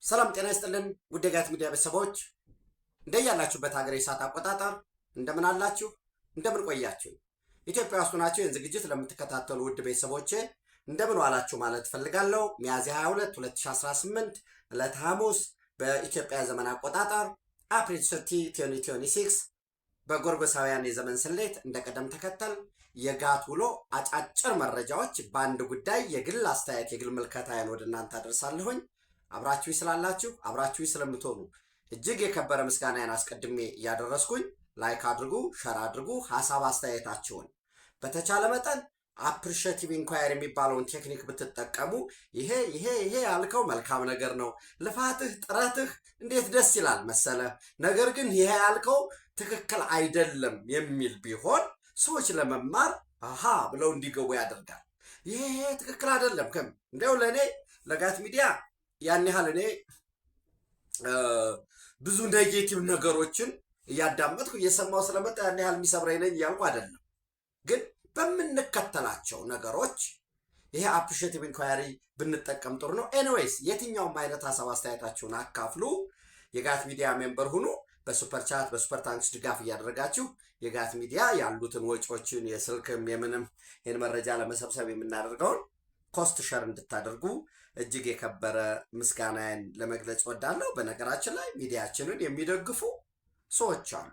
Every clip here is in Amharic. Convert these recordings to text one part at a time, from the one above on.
ሰላም ጤና ይስጥልን ውድ የጋት ሚዲያ ቤተሰቦች እንደያላችሁበት ሀገር የሰዓት አቆጣጠር እንደምን አላችሁ? እንደምን ቆያችሁ? ኢትዮጵያ ውስጥ ናችሁ ይህን ዝግጅት ለምትከታተሉ ውድ ቤተሰቦቼ እንደምን ዋላችሁ ማለት ፈልጋለሁ። ሚያዝያ 22 2018 ዕለተ ሐሙስ በኢትዮጵያ ዘመን አቆጣጠር አፕሪል 30 2026 በጎርጎሳውያን የዘመን ስሌት እንደ ቀደም ተከተል የጋት ውሎ አጫጭር መረጃዎች በአንድ ጉዳይ የግል አስተያየት የግል ምልከታዬን ወደ እናንተ አደርሳለሁኝ። አብራችሁ ስላላችሁ አብራችሁ ስለምትሆኑ እጅግ የከበረ ምስጋናዬን አስቀድሜ እያደረስኩኝ ላይክ አድርጉ፣ ሸር አድርጉ። ሐሳብ አስተያየታችሁን በተቻለ መጠን አፕሪሺየቲቭ ኢንኳየር የሚባለውን ቴክኒክ ብትጠቀሙ ይሄ ያልከው መልካም ነገር ነው፣ ልፋትህ ጥረትህ እንዴት ደስ ይላል መሰለ፣ ነገር ግን ይሄ ያልከው ትክክል አይደለም የሚል ቢሆን ሰዎች ለመማር አሃ ብለው እንዲገቡ ያደርጋል። ይሄ ትክክል አይደለም እንደው ለእኔ ለጋት ሚዲያ ያን ያህል እኔ ብዙ ኔጌቲቭ ነገሮችን እያዳመጥኩ እየሰማው ስለመጣ ያን ያህል የሚሰብረኝ ነኝ እያልኩ አይደለም። ግን በምንከተላቸው ነገሮች ይሄ አፕሪሺየቲቭ ኢንኳሪ ብንጠቀም ጥሩ ነው። ኤኒዌይስ የትኛውም አይነት ሀሳብ አስተያየታችሁን አካፍሉ። የጋት ሚዲያ ሜምበር ሁኑ። በሱፐር ቻት በሱፐር ታንክስ ድጋፍ እያደረጋችሁ የጋት ሚዲያ ያሉትን ወጪዎችን የስልክም የምንም ይህን መረጃ ለመሰብሰብ የምናደርገውን ኮስት ሸር እንድታደርጉ እጅግ የከበረ ምስጋናዬን ለመግለጽ ወዳለሁ። በነገራችን ላይ ሚዲያችንን የሚደግፉ ሰዎች አሉ።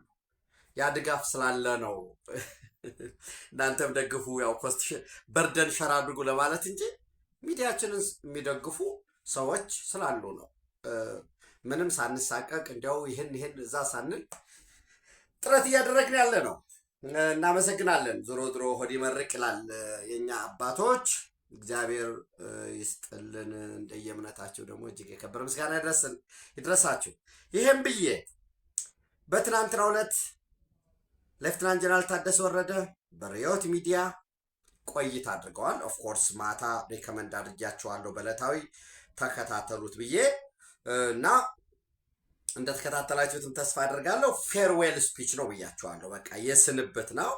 ያ ድጋፍ ስላለ ነው እናንተም ደግፉ፣ ያው ኮስት በርደን ሸር አድርጉ ለማለት እንጂ ሚዲያችንን የሚደግፉ ሰዎች ስላሉ ነው። ምንም ሳንሳቀቅ እንዲያው ይህን እዛ ሳንል ጥረት እያደረግን ያለ ነው። እናመሰግናለን። ዞሮ ሆድ ይመርቅ ይላል የኛ አባቶች። እግዚአብሔር ይስጥልን። እንደየእምነታቸው ደግሞ እጅግ የከበረ ምስጋና ይድረሳችሁ። ይህም ብዬ በትናንትናው ዕለት ሌፍትናንት ጀነራል ታደሰ ወረደ በርዕዮት ሚዲያ ቆይታ አድርገዋል። ኦፍኮርስ ማታ ሪከመንድ አድርጊያቸዋለሁ በዕለታዊ ተከታተሉት ብዬ እና እንደተከታተላችሁትም ተስፋ አድርጋለሁ። ፌርዌል ስፒች ነው ብያቸዋለሁ። በቃ የስንብት ነው፣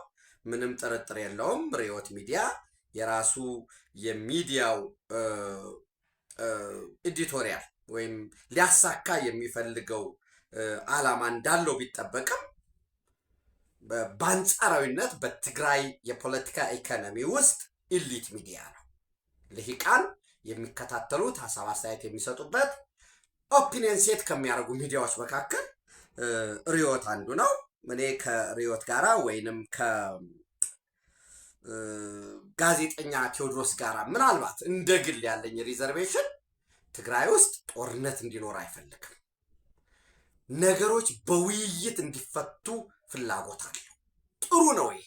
ምንም ጥርጥር የለውም። ርዕዮት ሚዲያ የራሱ የሚዲያው ኤዲቶሪያል ወይም ሊያሳካ የሚፈልገው ዓላማ እንዳለው ቢጠበቅም በአንጻራዊነት በትግራይ የፖለቲካ ኢኮኖሚ ውስጥ ኢሊት ሚዲያ ነው። ልሂቃን የሚከታተሉት ሀሳብ አስተያየት የሚሰጡበት ኦፒኒየን ሴት ከሚያደርጉ ሚዲያዎች መካከል ርዕዮት አንዱ ነው። እኔ ከርዕዮት ጋራ ወይንም ጋዜጠኛ ቴዎድሮስ ጋራ ምናልባት እንደ ግል ያለኝ ሪዘርቬሽን ትግራይ ውስጥ ጦርነት እንዲኖር አይፈልግም። ነገሮች በውይይት እንዲፈቱ ፍላጎት አለው። ጥሩ ነው ይሄ።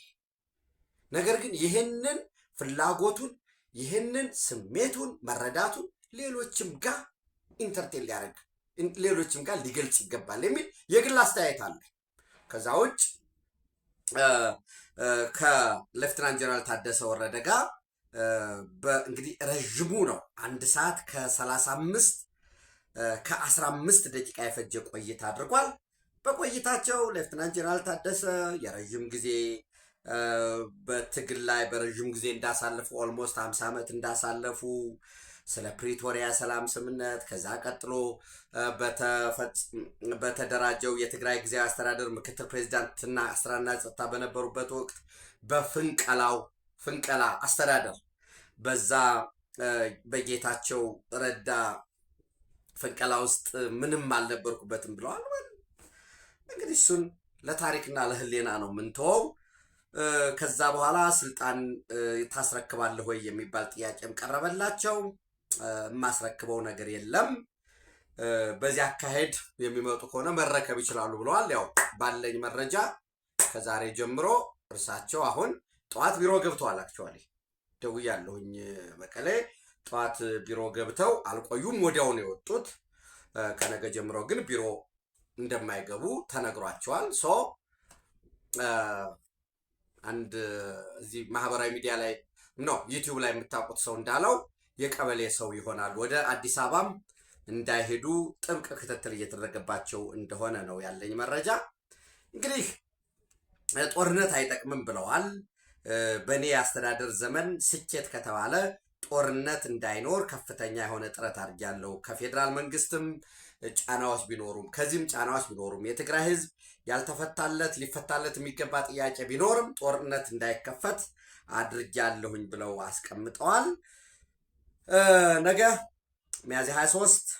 ነገር ግን ይህንን ፍላጎቱን ይህንን ስሜቱን መረዳቱን ሌሎችም ጋር ኢንተርቴን ሊያደርግ ሌሎችም ጋር ሊገልጽ ይገባል የሚል የግል አስተያየት አለ። ከዛ ውጭ ከሌፍትናንት ጀነራል ታደሰ ወረደ ጋር እንግዲህ ረዥሙ ነው 1 ሰዓት ከ15 ደቂቃ የፈጀ ቆይታ አድርጓል። በቆይታቸው ሌፍትናንት ጀነራል ታደሰ የረዥም ጊዜ በትግል ላይ በረዥም ጊዜ እንዳሳለፉ ኦልሞስት 50 ዓመት እንዳሳለፉ ስለ ፕሪቶሪያ ሰላም ስምምነት ከዛ ቀጥሎ በተደራጀው የትግራይ ጊዜያዊ አስተዳደር ምክትል ፕሬዚዳንትና አስተዳደርና ጸጥታ በነበሩበት ወቅት ፍንቀላ አስተዳደር በዛ በጌታቸው ረዳ ፍንቀላ ውስጥ ምንም አልነበርኩበትም ብለዋል። እንግዲህ እሱን ለታሪክና ለሕሊና ነው ምንተወው። ከዛ በኋላ ስልጣን ታስረክባለህ ወይ የሚባል ጥያቄም ቀረበላቸው። የማስረክበው ነገር የለም፣ በዚህ አካሄድ የሚመጡ ከሆነ መረከብ ይችላሉ ብለዋል። ያው ባለኝ መረጃ ከዛሬ ጀምሮ እርሳቸው አሁን ጠዋት ቢሮ ገብተዋል። አክቹዋሊ ደውያለሁኝ መቀሌ። ጠዋት ቢሮ ገብተው አልቆዩም፣ ወዲያው ነው የወጡት። ከነገ ጀምሮ ግን ቢሮ እንደማይገቡ ተነግሯቸዋል። አንድ እዚህ ማህበራዊ ሚዲያ ላይ ነው ዩቲዩብ ላይ የምታውቁት ሰው እንዳለው የቀበሌ ሰው ይሆናል። ወደ አዲስ አበባም እንዳይሄዱ ጥብቅ ክትትል እየተደረገባቸው እንደሆነ ነው ያለኝ መረጃ። እንግዲህ ጦርነት አይጠቅምም ብለዋል። በእኔ የአስተዳደር ዘመን ስኬት ከተባለ ጦርነት እንዳይኖር ከፍተኛ የሆነ ጥረት አድርጊያለሁ። ከፌዴራል መንግስትም ጫናዎች ቢኖሩም ከዚህም ጫናዎች ቢኖሩም የትግራይ ህዝብ ያልተፈታለት ሊፈታለት የሚገባ ጥያቄ ቢኖርም ጦርነት እንዳይከፈት አድርጊያለሁኝ ብለው አስቀምጠዋል። ነገ ሚያዝያ 23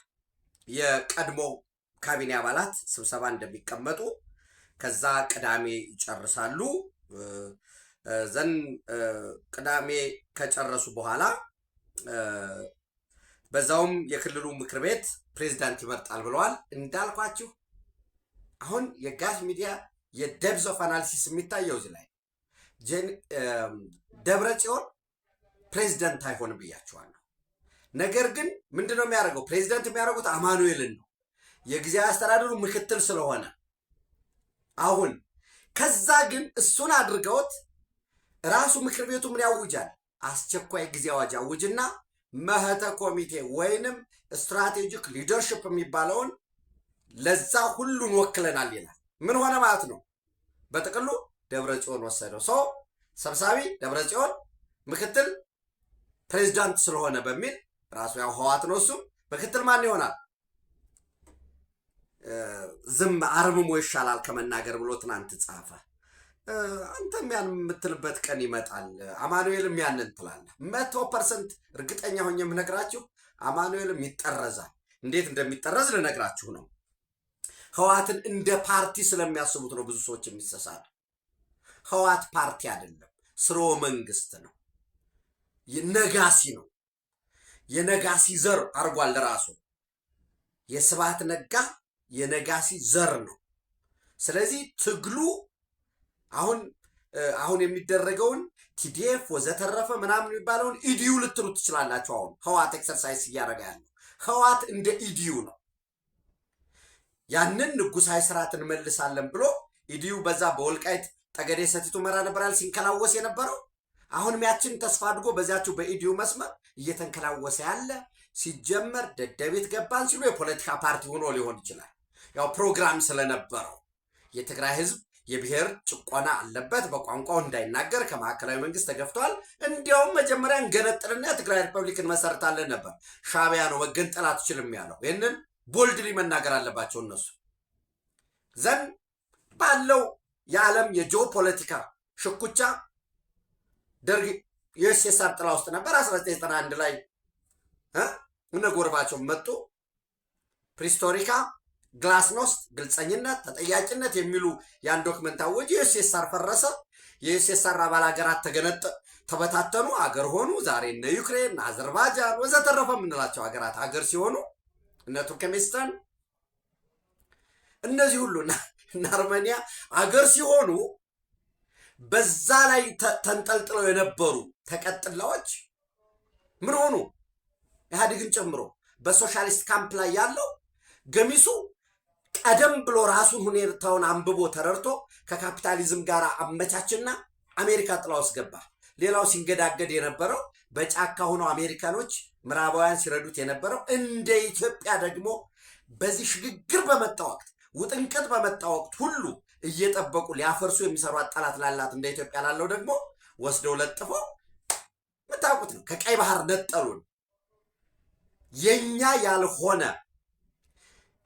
የቀድሞ ካቢኔ አባላት ስብሰባ እንደሚቀመጡ ከዛ ቅዳሜ ይጨርሳሉ። ዘን ቅዳሜ ከጨረሱ በኋላ በዛውም የክልሉ ምክር ቤት ፕሬዝዳንት ይመርጣል ብለዋል። እንዳልኳችሁ አሁን የጋሽ ሚዲያ የደብዝ ኦፍ አናሊሲስ የሚታየው እዚህ ላይ ደብረ ጽዮን ፕሬዝዳንት አይሆንም ብያቸዋለሁ። ነገር ግን ምንድነው የሚያደርገው? ፕሬዝዳንት የሚያደርጉት አማኑኤልን ነው፣ የጊዜያዊ አስተዳደሩ ምክትል ስለሆነ አሁን ከዛ ግን እሱን አድርገውት ራሱ ምክር ቤቱ ምን ያውጃል? አስቸኳይ ጊዜ አዋጅ አውጅና መህተ ኮሚቴ ወይንም ስትራቴጂክ ሊደርሽፕ የሚባለውን ለዛ ሁሉን ወክለናል ይላል። ምን ሆነ ማለት ነው? በጥቅሉ ደብረ ጽዮን ወሰደው። ሰው ሰብሳቢ ደብረ ጽዮን፣ ምክትል ፕሬዝዳንት ስለሆነ በሚል ራሱ ያው ህዋት ነው። እሱም ምክትል ማን ይሆናል? ዝም አርምሞ ይሻላል ከመናገር ብሎ ትናንት ጻፈ። አንተም ያን የምትልበት ቀን ይመጣል። አማኑኤልም ያንን ትላለህ። 100% እርግጠኛ ሆኜ የምነግራችሁ አማኑኤልም ይጠረዛል። እንዴት እንደሚጠረዝ ልነግራችሁ ነው። ህዋትን እንደ ፓርቲ ስለሚያስቡት ነው ብዙ ሰዎች የሚሰሳሉ። ህዋት ፓርቲ አይደለም፣ ስርወ መንግስት ነው። ነጋሲ ነው። የነጋሲ ዘር አርጓል ለራሱ። የስብሐት ነጋ የነጋሲ ዘር ነው። ስለዚህ ትግሉ አሁን የሚደረገውን ቲዲኤፍ ወዘተረፈ ምናምን የሚባለውን ኢዲዩ ልትሉ ትችላላችሁ። አሁን ህዋት ኤክሰርሳይዝ እያደረገ ያለው ህዋት እንደ ኢዲዩ ነው። ያንን ንጉሳዊ ስርዓት እንመልሳለን ብሎ ኢዲዩ በዛ በወልቃይት ጠገዴ ሰቲት ሁመራ ነበራል ሲንከላወስ የነበረው። አሁንም ያችን ተስፋ አድርጎ በዚያችሁ በኢዲዩ መስመር እየተንከላወሰ ያለ ሲጀመር ደደቤት ገባን ሲሉ የፖለቲካ ፓርቲ ሆኖ ሊሆን ይችላል። ያው ፕሮግራም ስለነበረው የትግራይ ህዝብ የብሔር ጭቆና አለበት፣ በቋንቋው እንዳይናገር ከማዕከላዊ መንግስት ተገፍቷል። እንዲያውም መጀመሪያ እንገነጥልና የትግራይ ሪፐብሊክ እንመሰርታለን ነበር። ሻዕቢያ ነው መገንጠል አትችልም ያለው። ይህንን ቦልድሊ መናገር አለባቸው እነሱ። ዘን ባለው የዓለም የጂኦፖለቲካ ሽኩቻ ደርግ ዩኤስኤስአር ጥላ ውስጥ ነበር። 1991 ላይ እነ ጎርባቸው መጡ። ፕሪስቶሪካ፣ ግላስኖስት፣ ግልጸኝነት፣ ተጠያቂነት የሚሉ ያን ዶክመንት አወጀ። ዩኤስኤስአር ፈረሰ። የዩኤስኤስአር አባል ሀገራት ተበታተኑ፣ አገር ሆኑ። ዛሬ እነ ዩክሬን፣ አዘርባይጃን ወዘተረፈ የምንላቸው ሀገራት ሀገር ሲሆኑ እነ ቱርክሜኒስታን እነዚህ ሁሉ እና አርሜኒያ አገር ሲሆኑ በዛ ላይ ተንጠልጥለው የነበሩ ተቀጥላዎች ምን ሆኑ? ኢህአዴግን ጨምሮ በሶሻሊስት ካምፕ ላይ ያለው ገሚሱ ቀደም ብሎ ራሱን ሁኔታውን አንብቦ ተረድቶ ከካፒታሊዝም ጋር አመቻችና አሜሪካ ጥላ ውስጥ ገባ። ሌላው ሲንገዳገድ የነበረው በጫካ ሆኖ አሜሪካኖች ምዕራባውያን ሲረዱት የነበረው እንደ ኢትዮጵያ ደግሞ በዚህ ሽግግር በመጣ ወቅት ውጥንቅጥ በመጣ ወቅት ሁሉ እየጠበቁ ሊያፈርሱ የሚሰሩ ጠላት ላላት እንደ ኢትዮጵያ ላለው ደግሞ ወስደው ለጥፈው የምታውቁት ነው። ከቀይ ባህር ነጠሉን። የኛ ያልሆነ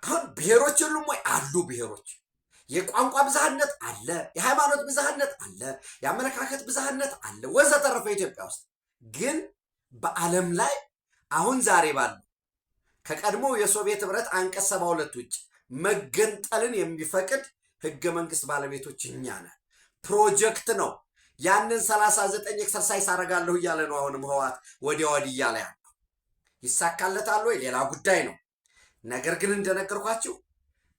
አሁን ብሔሮች የሉም ወይ? አሉ ብሔሮች። የቋንቋ ብዝሃነት አለ፣ የሃይማኖት ብዝሃነት አለ፣ የአመለካከት ብዝሃነት አለ ወዘተረፈ። ኢትዮጵያ ውስጥ ግን በዓለም ላይ አሁን ዛሬ ባለው ከቀድሞ የሶቪየት ህብረት አንቀጽ 72 ውጭ መገንጠልን የሚፈቅድ ህገ መንግስት ባለቤቶች እኛ ነን። ፕሮጀክት ነው። ያንን 39 ኤክሰርሳይዝ አደርጋለሁ እያለ ነው አሁንም ህወሓት ወዲያ ወዲህ እያለ ያለው። ይሳካለታል ወይ ሌላ ጉዳይ ነው። ነገር ግን እንደነገርኳችሁ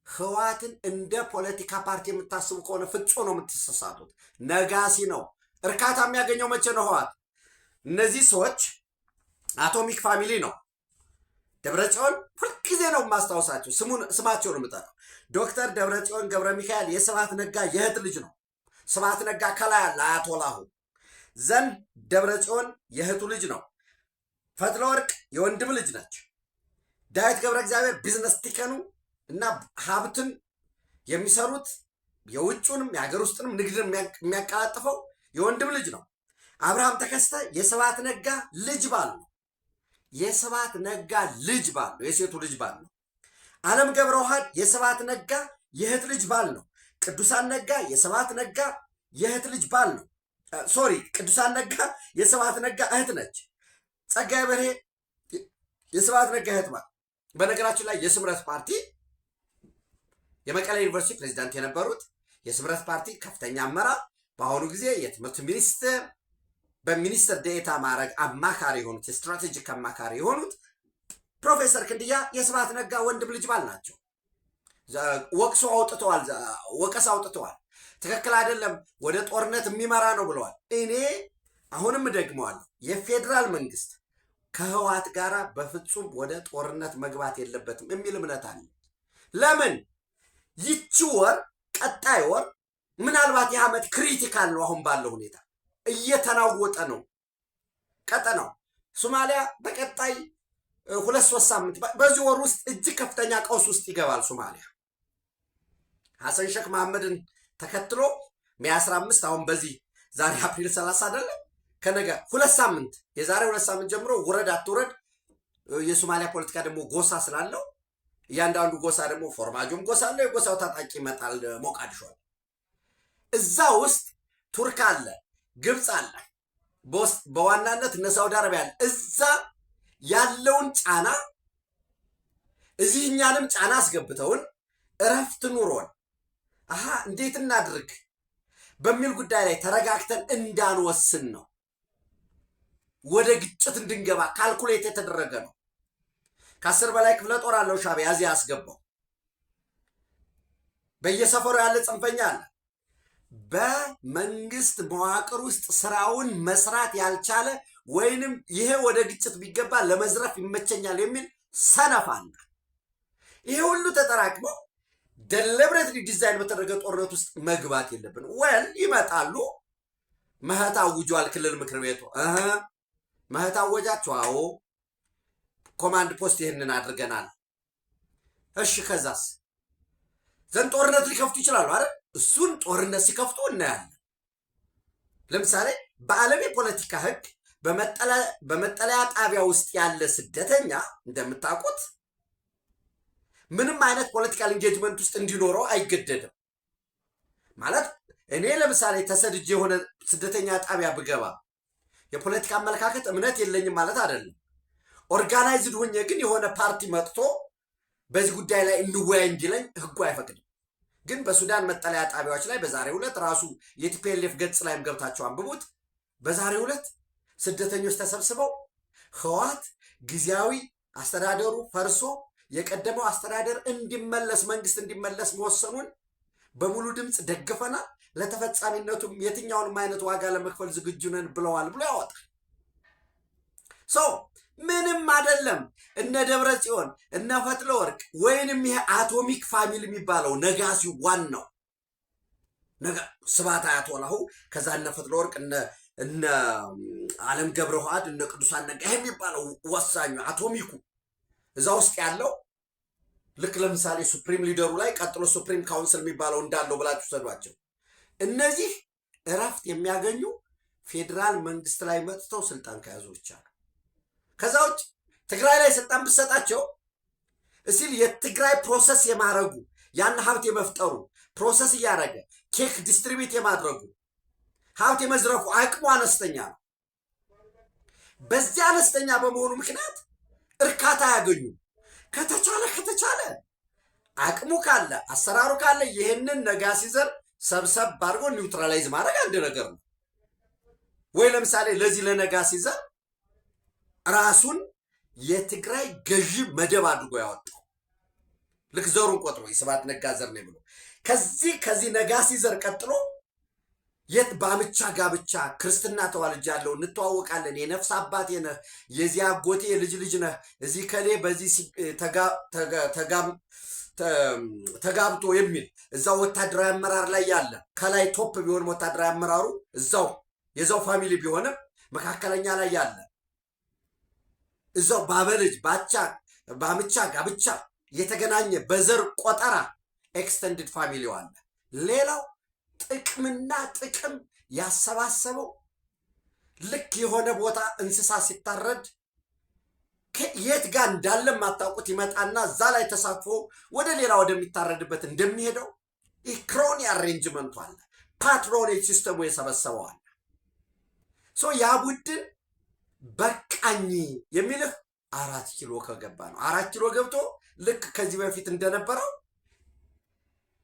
ህወሓትን እንደ ፖለቲካ ፓርቲ የምታስቡ ከሆነ ፍጹም ነው የምትሳሳቱት። ነጋሲ ነው። እርካታ የሚያገኘው መቼ ነው? ህወሓት እነዚህ ሰዎች አቶሚክ ፋሚሊ ነው። ደብረጽዮን ሁልጊዜ ነው የማስታውሳቸው፣ ስማቸው ነው የምጠራው። ዶክተር ደብረጽዮን ገብረ ሚካኤል የስብሐት ነጋ የእህት ልጅ ነው። ስብሐት ነጋ ከላይ ያለ አያቶላሁ ዘንድ ደብረጽዮን የእህቱ ልጅ ነው። ፈትለወርቅ የወንድም ልጅ ነች። ዳዊት ገብረ እግዚአብሔር ቢዝነስ ቲከኑ እና ሀብትን የሚሰሩት የውጩንም የሀገር ውስጥንም ንግድን የሚያቀላጥፈው የወንድም ልጅ ነው። አብርሃም ተከስተ የስብሐት ነጋ ልጅ ባል ነው። የስብሐት ነጋ ልጅ ባል ነው፣ የሴቱ ልጅ ባል ነው። ዓለም ገብረዋህድ የስብሐት ነጋ የእህት ልጅ ባል ነው። ቅዱሳን ነጋ የስብሐት ነጋ የእህት ልጅ ባል ነው። ሶሪ ቅዱሳን ነጋ የስብሐት ነጋ እህት ነች። ጸጋዬ በርሄ የስብሐት ነጋ እህት ባል። በነገራችን ላይ የስምረት ፓርቲ የመቀሌ ዩኒቨርሲቲ ፕሬዚዳንት የነበሩት የስምረት ፓርቲ ከፍተኛ አመራር በአሁኑ ጊዜ የትምህርት ሚኒስትር በሚኒስትር ዴኤታ ማዕረግ አማካሪ የሆኑት የስትራቴጂክ አማካሪ የሆኑት ፕሮፌሰር ክንድያ የስብሐት ነጋ ወንድም ልጅ ባል ናቸው። ወቀሳ አውጥተዋል። ትክክል አይደለም፣ ወደ ጦርነት የሚመራ ነው ብለዋል። እኔ አሁንም ደግመዋለሁ፣ የፌዴራል መንግስት ከህወሓት ጋር በፍጹም ወደ ጦርነት መግባት የለበትም የሚል እምነት አለ። ለምን ይቺ ወር ቀጣይ ወር ምናልባት የዓመት ክሪቲካል ነው። አሁን ባለው ሁኔታ እየተናወጠ ነው ቀጠናው። ሶማሊያ በቀጣይ 2-3 ሳምንት በዚህ ወር ውስጥ እጅግ ከፍተኛ ቀውስ ውስጥ ይገባል። ሶማሊያ ሐሰን ሼክ መሐመድን ተከትሎ ሜይ 15 አሁን በዚህ ዛሬ አፕሪል 30 አይደለም ከነገ 2 ሳምንት የዛሬ 2 ሳምንት ጀምሮ ውረድ አትውረድ የሶማሊያ ፖለቲካ ደግሞ ጎሳ ስላለው እያንዳንዱ ጎሳ ደግሞ ፎርማጆም ጎሳ አለው። የጎሳው ታጣቂ ይመጣል ሞቃዲሾ። እዛ ውስጥ ቱርክ አለ፣ ግብፅ አለ፣ በዋናነት እነ ሳውዲ አረቢያ አለ። እዛ ያለውን ጫና እዚህ እኛንም ጫና አስገብተውን እረፍት ኑሮን እንዴት እናድርግ በሚል ጉዳይ ላይ ተረጋግተን እንዳንወስን ነው። ወደ ግጭት እንድንገባ ካልኩሌት የተደረገ ነው። ከ10 በላይ ክፍለ ጦር አለው ሻዕቢያ እዚህ ያስገባው። በየሰፈሩ ያለ ጽንፈኛ አለ። በመንግስት መዋቅር ውስጥ ስራውን መስራት ያልቻለ ወይንም ይሄ ወደ ግጭት ቢገባ ለመዝረፍ ይመቸኛል የሚል ሰነፍ አለ። ይሄ ሁሉ ተጠራቅሞ ደሊብሬትሊ ዲዛይን በተደረገ ጦርነት ውስጥ መግባት የለብን። ይመጣሉ። መህት አውጇል ክልል ምክር ቤቱ። መህት አወጃቸው። አዎ ኮማንድ ፖስት ይህንን አድርገናል። እሺ ከዛስ ዘንድ ጦርነት ሊከፍቱ ይችላሉ አይደል? እሱን ጦርነት ሲከፍቱ እናያለን። ለምሳሌ በዓለም የፖለቲካ ህግ በመጠለያ ጣቢያ ውስጥ ያለ ስደተኛ እንደምታውቁት ምንም አይነት ፖለቲካል ኢንጌጅመንት ውስጥ እንዲኖረው አይገደድም። ማለት እኔ ለምሳሌ ተሰድጄ የሆነ ስደተኛ ጣቢያ ብገባ የፖለቲካ አመለካከት እምነት የለኝም ማለት አይደለም። ኦርጋናይዝድ ሆኜ ግን የሆነ ፓርቲ መጥቶ በዚህ ጉዳይ ላይ እንወያይ እንዲለኝ ህጉ አይፈቅድም። ግን በሱዳን መጠለያ ጣቢያዎች ላይ በዛሬው ዕለት ራሱ የቲፒኤልኤፍ ገጽ ላይም ገብታችሁ አንብቡት። በዛሬው ዕለት ስደተኞች ተሰብስበው ህወሓት ጊዜያዊ አስተዳደሩ ፈርሶ የቀደመው አስተዳደር እንዲመለስ መንግስት እንዲመለስ መወሰኑን በሙሉ ድምፅ ደግፈናል፣ ለተፈጻሚነቱም የትኛውንም አይነት ዋጋ ለመክፈል ዝግጁ ነን ብለዋል ብሎ ያወጣል። ምንም አይደለም። እነ ደብረ ጽዮን እነ ፈትለ ወርቅ ወይንም ይሄ አቶሚክ ፋሚሊ የሚባለው ነጋሲ ዋናው ስብሐት አያቶላሁ ከዛ እነ ፈትለ ወርቅ እነ ዓለም ገብረዋህድ እነ ቅዱሳን ነጋ የሚባለው ወሳኙ አቶሚኩ እዛ ውስጥ ያለው ልክ ለምሳሌ ሱፕሪም ሊደሩ ላይ ቀጥሎ ሱፕሪም ካውንስል የሚባለው እንዳለው ብላችሁ ሰዷቸው። እነዚህ እረፍት የሚያገኙ ፌዴራል መንግስት ላይ መጥተው ስልጣን ከያዙ ብቻ ነው። ከዛ ውጭ ትግራይ ላይ ስልጣን ብሰጣቸው እስል የትግራይ ፕሮሰስ የማድረጉ ያን ሀብት የመፍጠሩ ፕሮሰስ እያደረገ ቼክ ዲስትሪቢዩት የማድረጉ ሀብት የመዝረፉ አቅሙ አነስተኛ ነው። በዚህ አነስተኛ በመሆኑ ምክንያት እርካታ ያገኙ። ከተቻለ አቅሙ ካለ አሰራሩ ካለ ይህንን ነጋሲ ዘር ሰብሰብ አድርጎ ኒውትራላይዝ ማድረግ አንድ ነገር ነው። ወይ ለምሳሌ ለዚህ ለነጋሲ ዘር ራሱን የትግራይ ገዢ መደብ አድርጎ ያወጣው ልክ ዘሩን ቆጥሮ የስብሐት ነጋ ዘር ነው ብሎ ከዚህ ነጋሲ ዘር ቀጥሎ የት ባምቻ ጋብቻ ክርስትና ተዋልጃለሁ እንተዋወቃለን፣ የነፍስ አባቴ ነህ፣ የዚህ አጎቴ ልጅ ነህ፣ እዚህ ከሌ በዚህ ተጋብቶ የሚል እዛው ወታደራዊ አመራር ላይ ያለ ከላይ ቶፕ ቢሆንም ወታደራዊ አመራሩ የዛው ፋሚሊ ቢሆንም መካከለኛ ላይ ያለ እዛው ባበልጅ ባምቻ ጋብቻ የተገናኘ በዘር ቆጠራ ኤክስተንድድ ፋሚሊው አለ። ሌላው ጥቅምና ጥቅም ያሰባሰበው ልክ የሆነ ቦታ እንስሳ ሲታረድ የት ጋር እንዳለ ማታውቁት ይመጣና እዛ ላይ ተሳትፎ ወደ ሌላ ወደሚታረድበት እንደሚሄደው ይህ ክሮኒ አሬንጅመንቱ አለ። ፓትሮኔጅ ሲስተሙ የሰበሰበዋል። ያ ቡድን በቃኝ የሚልህ 4 ኪሎ ከገባ ነው። 4 ኪሎ ገብቶ ልክ ከዚህ በፊት እንደነበረው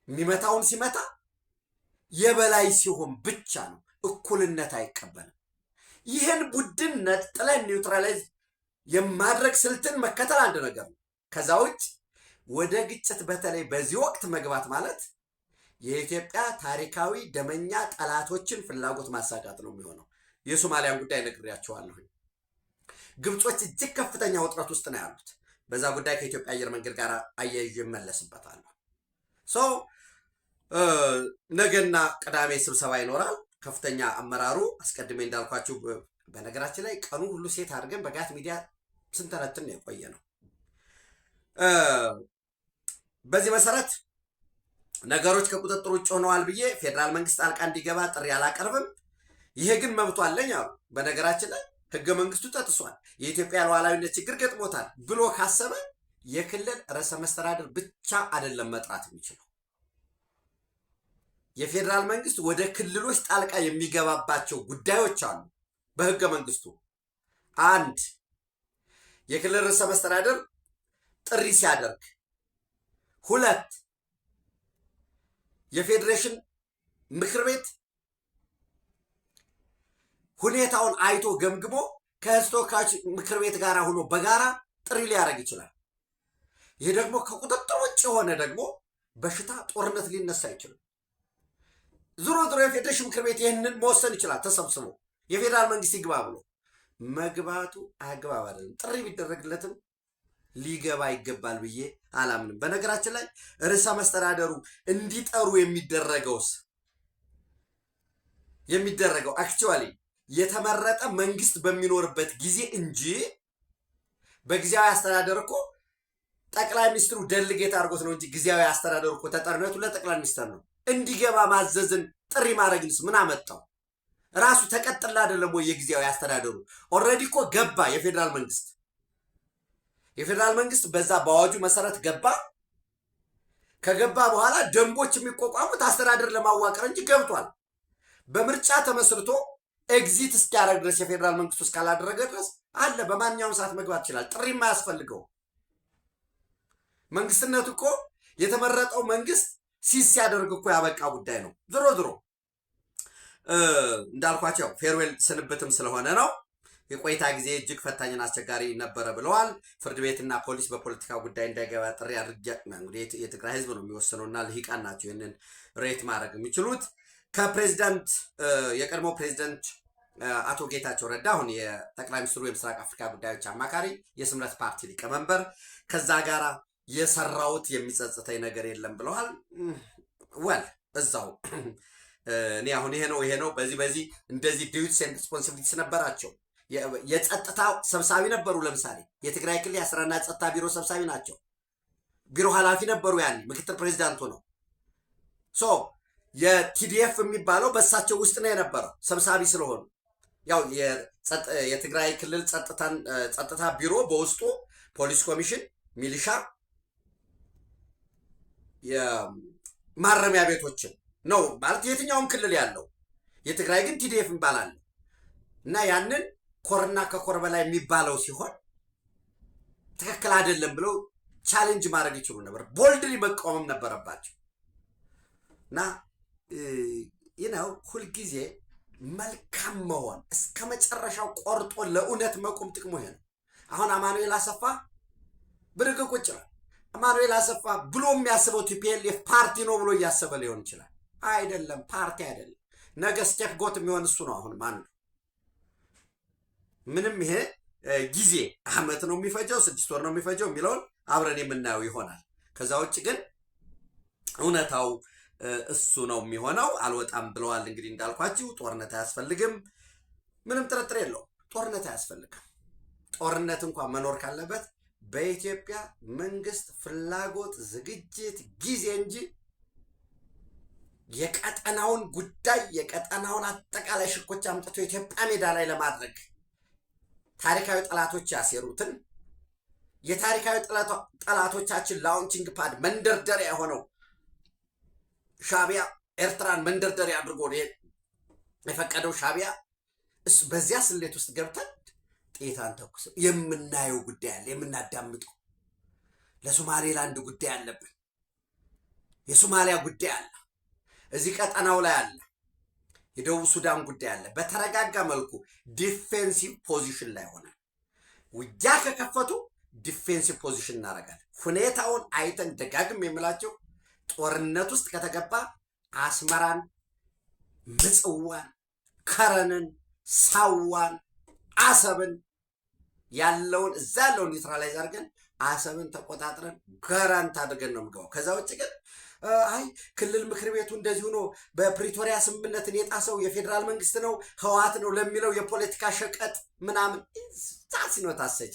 የሚመታውን ሲመታ የበላይ ሲሆን ብቻ ነው። እኩልነት አይቀበልም። ይህን ቡድን ነጥለን ኒውትራላይዝ የማድረግ ስልትን መከተል አንድ ነገር ነው። ከዛ ውጭ ወደ ግጭት በተለይ በዚህ ወቅት መግባት ማለት የኢትዮጵያ ታሪካዊ ደመኛ ጠላቶችን ፍላጎት ማሳካት ነው የሚሆነው። የሶማሊያን ጉዳይ ነግሬያቸዋለሁ። ግብጾች እጅግ ከፍተኛ ውጥረት ውስጥ ነው ያሉት። በዛ ጉዳይ ከኢትዮጵያ አየር መንገድ ጋር አያይዤ እመለስበታለሁ። ነገና ቅዳሜ ስብሰባ ይኖራል። ከፍተኛ አመራሩ አስቀድሜ እንዳልኳችሁ በነገራችን ላይ ቀኑ ሁሉ ሴት አድርገን በጋት ሚዲያ ስንተነትን የቆየ ነው። በዚህ መሰረት ነገሮች ከቁጥጥር ውጭ ሆነዋል ብዬ ፌዴራል መንግስት ጣልቃ እንዲገባ ጥሪ አላቀርብም። ይሄ ግን መብቱ አለኝ አሉ። በነገራችን ላይ ህገ መንግስቱ ተጥሷል፣ የኢትዮጵያ ሉዓላዊነት ችግር ገጥሞታል ብሎ ካሰበ የክልል ርዕሰ መስተዳድር ብቻ አይደለም መጥራት የሚችለው። የፌዴራል መንግስት ወደ ክልሎች ጣልቃ የሚገባባቸው ጉዳዮች አሉ በህገ መንግስቱ። 1 የክልል ርዕሰ መስተዳድር ጥሪ ሲያደርግ፣ 2 የፌዴሬሽን ምክር ቤት ሁኔታውን አይቶ ገምግሞ ከህዝብ ተወካዮች ምክር ቤት ጋር ሆኖ በጋራ ጥሪ ሊያደርግ ይችላል። ይህ ደግሞ ከቁጥጥር ውጭ የሆነ ደግሞ በሽታ ጦርነት ሊነሳ ይችላል። ዙሮ የፌዴሬሽን ምክር ቤት ይህንን መወሰን ይችላል ተሰብስቦ የፌዴራል መንግስት ይግባ ብሎ። መግባቱ አግባብ አይደለም። ጥሪ ቢደረግለትም ሊገባ ይገባል ብዬ አላምንም። በነገራችን ላይ ርዕሰ መስተዳደሩ እንዲጠሩ የሚደረገው አክቹዋሊ የተመረጠ መንግስት በሚኖርበት ጊዜ እንጂ በጊዜያዊ አስተዳደር እኮ ጠቅላይ ሚኒስትሩ ደልጌት አድርጎት ነው እንጂ ጊዜያዊ አስተዳደሩ እኮ ተጠሪነቱ ለጠቅላይ ሚኒስትር ነው። እንዲገባ ማዘዝን ጥሪ ማድረግንስ ምን አመጣው? ራሱ ተቀጥላ አይደለም ወይ የጊዜያዊ አስተዳደሩ? ኦልሬዲ እኮ ገባ። የፌዴራል መንግስት በዛ በአዋጁ መሰረት ገባ። ከገባ በኋላ ደንቦች የሚቋቋሙት አስተዳደር ለማዋቀር እንጂ ገብቷል። በምርጫ ተመስርቶ ኤግዚት እስኪያደርግ ድረስ የፌዴራል መንግስቱ እስካላደረገ ድረስ አለ። በማንኛውም ሰዓት መግባት ይችላል። ጥሪ የማያስፈልገው መንግስትነቱ እኮ የተመረጠው መንግስት ሲያደርግ እኮ ያበቃ ጉዳይ ነው። ዞሮ እንዳልኳቸው ፌርዌል ስንብትም ስለሆነ ነው። የቆይታ ጊዜ እጅግ ፈታኝና አስቸጋሪ ነበረ ብለዋል። ፍርድ ቤትና ፖሊስ በፖለቲካ ጉዳይ እንዳይገባ ጥሪ አድርጌ። እንግዲህ የትግራይ ህዝብ ነው የሚወስነውና ልሂቃን ናቸው ይህንን ሬት ማድረግ የሚችሉት። ከፕሬዚዳንት የቀድሞ ፕሬዚዳንት አቶ ጌታቸው ረዳ አሁን የጠቅላይ ሚኒስትሩ የምስራቅ አፍሪካ ጉዳዮች አማካሪ የስምረት ፓርቲ ሊቀመንበር ከዛ ጋራ የሰራውት የሚጸጽተኝ ነገር የለም ብለዋል። እዛው እኔ አሁን ይሄ ነው በዚህ እንደዚህ ዲዩቲስ ኤንድ ሪስፖንሲቢሊቲስ ነበራቸው። የጸጥታ ሰብሳቢ ነበሩ። ለምሳሌ የትግራይ ክልል የአስራና ጸጥታ ቢሮ ሰብሳቢ ናቸው። ቢሮ ኃላፊ ነበሩ። ያኔ ምክትል ፕሬዚዳንቱ ነው። የቲዲኤፍ የሚባለው በእሳቸው ውስጥ ነው የነበረው ሰብሳቢ ስለሆኑ ያው የትግራይ ክልል ጸጥታ ቢሮ በውስጡ ፖሊስ ኮሚሽን፣ ሚሊሻ፣ የማረሚያ ቤቶችን ነው ማለት የትኛውም ክልል ያለው። የትግራይ ግን ቲዲኤፍ ይባላል እና ያንን ኮርና ከኮር በላይ የሚባለው ሲሆን ትክክል አይደለም ብለው ቻሌንጅ ማድረግ ይችሉ ነበር። ቦልድሊ መቃወምም ነበረባቸው እና ሁልጊዜ መልካም መሆን እስከ መጨረሻው ቆርጦ ለእውነት መቆም ጥቅሙ ይሄ ነው። አሁን አማኑኤል አሰፋ ብድግ ቁጭ ነው። አማኑኤል አሰፋ ብሎ የሚያስበው ቲፒኤልኤፍ ፓርቲ ነው ብሎ እያሰበ ሊሆን ይችላል። አይደለም፣ ፓርቲ አይደለም። ነገ ስቴፕ ጎት የሚሆን እሱ ነው። አሁን ማን ምንም ይሄ ጊዜ አመት ነው የሚፈጀው 6 ወር ነው የሚፈጀው የሚለውን አብረን የምናየው ይሆናል። ከዛ ውጭ ግን እውነታው እሱ ነው የሚሆነው። አልወጣም ብለዋል። እንግዲህ እንዳልኳችሁ ጦርነት አያስፈልግም፣ ምንም ጥርጥር የለውም። ጦርነት አያስፈልግም። ጦርነት እንኳን መኖር ካለበት በኢትዮጵያ መንግስት ፍላጎት፣ ዝግጅት፣ ጊዜ እንጂ የቀጠናውን ጉዳይ የቀጠናውን አጠቃላይ ሽኮች አምጥቶ ኢትዮጵያ ሜዳ ላይ ለማድረግ ታሪካዊ ጠላቶች ያሴሩትን የታሪካዊ ጠላቶቻችን ላውንቺንግ ፓድ መንደርደሪያ የሆነው ሻዕቢያ ኤርትራን መንደርደሪያ አድርጎ የፈቀደው ሻዕቢያ እሱ በዚያ ስሌት ውስጥ ገብተን ጥይት አንተኩስም። የምናየው ጉዳይ አለ፣ የምናዳምጠው። ለሶማሌላንድ ጉዳይ አለብን፣ የሶማሊያ ጉዳይ አለ፣ እዚህ ቀጠናው ላይ አለ፣ የደቡብ ሱዳን ጉዳይ አለ። በተረጋጋ መልኩ ዲፌንሲቭ ፖዚሽን ላይ ሆነ ውጊያ ከከፈቱ ዲፌንሲቭ ፖዚሽን እናደርጋለን። ሁኔታውን አይተን ደጋግም የምላቸው ጦርነት ውስጥ ከተገባ አስመራን፣ ምጽዋን፣ ከረንን፣ ሳዋን፣ አሰብን ያለውን እዛ ያለውን ኒውትራላይዝ አድርገን አሰብን ተቆጣጥረን ጋራንት አድርገን ነው የምገባው። ከዛ ውጭ ግን አይ ክልል ምክር ቤቱ እንደዚህ ሆኖ በፕሪቶሪያ ስምምነትን የጣሰው የፌዴራል መንግስት ነው ህወሓት ነው ለሚለው የፖለቲካ ሸቀጥ ምናምን ዛስ ነው ታሰች።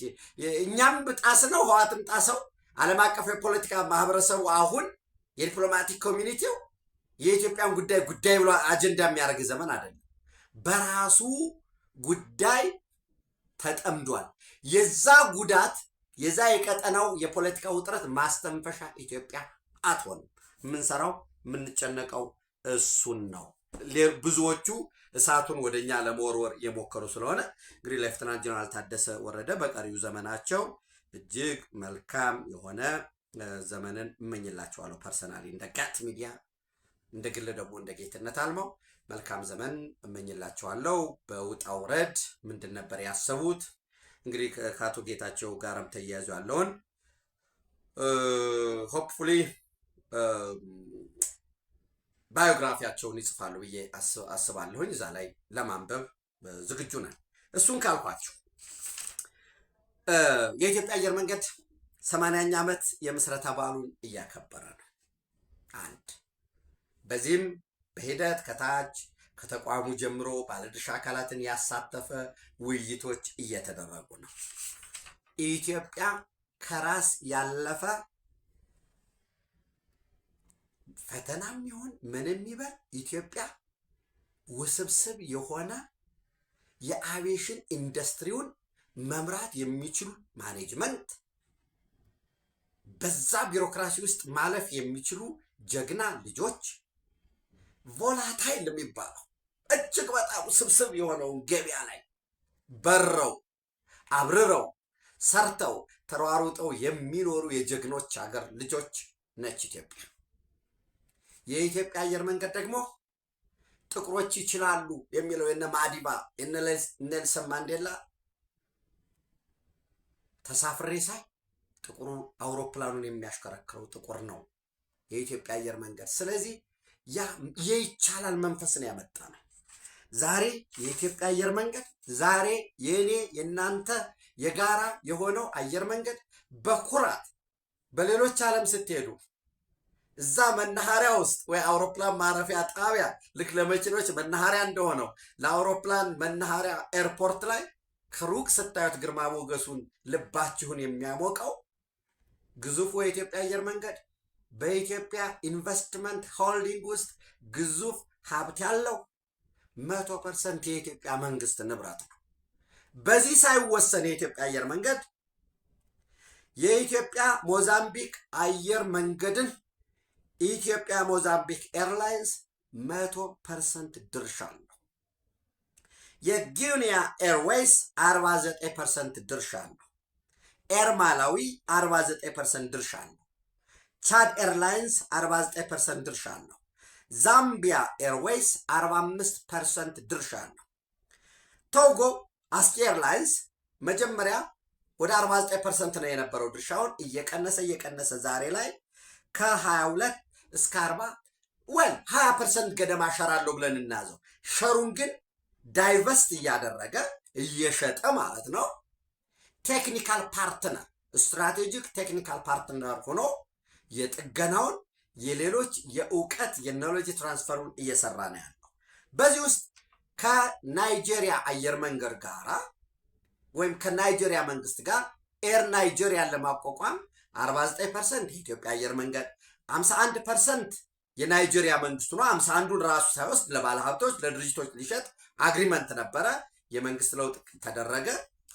እኛም ጣስ ነው ህወሓትም ጣሰው። ዓለም አቀፍ የፖለቲካ ማህበረሰቡ አሁን የዲፕሎማቲክ ኮሚኒቲው የኢትዮጵያን ጉዳይ ብሎ አጀንዳ የሚያደርግ ዘመን አይደለም። በራሱ ጉዳይ ተጠምዷል። የዛ ጉዳት የዛ የቀጠናው የፖለቲካ ውጥረት ማስተንፈሻ ኢትዮጵያ አትሆንም። የምንሰራው የምንጨነቀው እሱን ነው። ብዙዎቹ እሳቱን ወደኛ ለመወርወር የሞከሩ ስለሆነ እንግዲህ ሌፍተናንት ጀነራል ታደሰ ወረደ በቀሪው ዘመናቸው እጅግ መልካም የሆነ ዘመንን እመኝላቸዋለሁ። ፐርሰናሊ እንደ ጋት ሚዲያ፣ እንደ ግል ደግሞ እንደ ጌትነት አልማው መልካም ዘመን እመኝላቸዋለሁ። በውጣ ውረድ ምንድን ነበር ያሰቡት? እንግዲህ ከአቶ ጌታቸው ጋርም ተያያዙ ያለውን ሆፕፉሊ ባዮግራፊያቸውን ይጽፋሉ ብዬ አስባለሁኝ። እዛ ላይ ለማንበብ ዝግጁ ነን። እሱን ካልኳችሁ የኢትዮጵያ አየር መንገድ 80ኛ ዓመት የምስረታ በዓሉን እያከበረ ነው። አንድ በዚህም በሂደት ከታች ከተቋሙ ጀምሮ ባለድርሻ አካላትን ያሳተፈ ውይይቶች እየተደረጉ ነው። ኢትዮጵያ ከራስ ያለፈ ፈተናም ይሁን ምንም ይበል ኢትዮጵያ ውስብስብ የሆነ የአቪዬሽን ኢንዱስትሪውን መምራት የሚችሉ ማኔጅመንት፣ በዛ ቢሮክራሲ ውስጥ ማለፍ የሚችሉ ጀግና ልጆች፣ ቮላታይል የሚባለው እጅግ በጣም ውስብስብ የሆነውን ገበያ ላይ በረው አብርረው ሰርተው ተሯሩጠው የሚኖሩ የጀግኖች ሀገር ልጆች ነች ኢትዮጵያ። የኢትዮጵያ አየር መንገድ ደግሞ ጥቁሮች ይችላሉ የሚለው የነ ማዲባ የነ ኔልሰን ማንዴላ ተሳፍሬ ሳይ ጥቁሩ አውሮፕላኑን የሚያሽከረክረው ጥቁር ነው የኢትዮጵያ አየር መንገድ። ስለዚህ ያ የይቻላል መንፈስን ያመጣ ነው። ዛሬ የኢትዮጵያ አየር መንገድ ዛሬ የኔ የናንተ የጋራ የሆነው አየር መንገድ በኩራት በሌሎች ዓለም ስትሄዱ እዛ መናኸሪያ ውስጥ ወይ አውሮፕላን ማረፊያ ጣቢያ ልክ ለመኪኖች መናኸሪያ እንደሆነው ለአውሮፕላን መናኸሪያ ኤርፖርት ላይ ከሩቅ ስታዩት ግርማ ሞገሱን ልባችሁን የሚያሞቀው ግዙፉ የኢትዮጵያ አየር መንገድ በኢትዮጵያ ኢንቨስትመንት ሆልዲንግ ውስጥ ግዙፍ ሀብት ያለው 100% የኢትዮጵያ መንግስት ንብረት ነው። በዚህ ሳይወሰን የኢትዮጵያ አየር መንገድ የኢትዮጵያ ሞዛምቢክ አየር መንገድን ኢትዮጵያ ሞዛምቢክ ኤርላይንስ 100% ድርሻ አለው። የጊኒያ ኤርዌይስ 49% ድርሻ አለው። ኤር ማላዊ 49% ድርሻ አለው። ቻድ ኤርላይንስ 49% ድርሻ አለው። ዛምቢያ ኤርዌይስ 45% ድርሻ አለው። ቶጎ አስኪ ኤርላይንስ መጀመሪያ ወደ 49% ነው የነበረው ድርሻውን እየቀነሰ ዛሬ ላይ ከ22 እስከ 40 20% ገደማ ሸር አለው ብለን እናዘው። ሸሩን ግን ዳይቨስት እያደረገ እየሸጠ ማለት ነው። ቴክኒካል ፓርትነር ስትራቴጂክ ቴክኒካል ፓርትነር ሆኖ የጥገናውን የሌሎች የእውቀት የኖሌጅ ትራንስፈሩን እየሰራ ነው ያለው። በዚህ ውስጥ ከናይጄሪያ አየር መንገድ ጋራ ወይም ከናይጄሪያ መንግስት ጋር ኤር ናይጄሪያን ለማቋቋም 49% የኢትዮጵያ አየር መንገድ 51% የናይጄሪያ መንግስቱ ነው። 51ዱን ራሱ ሳይወስድ ለባለ ሀብቶች ለድርጅቶች ሊሸጥ አግሪመንት ነበረ። የመንግስት ለውጥ ተደረገ።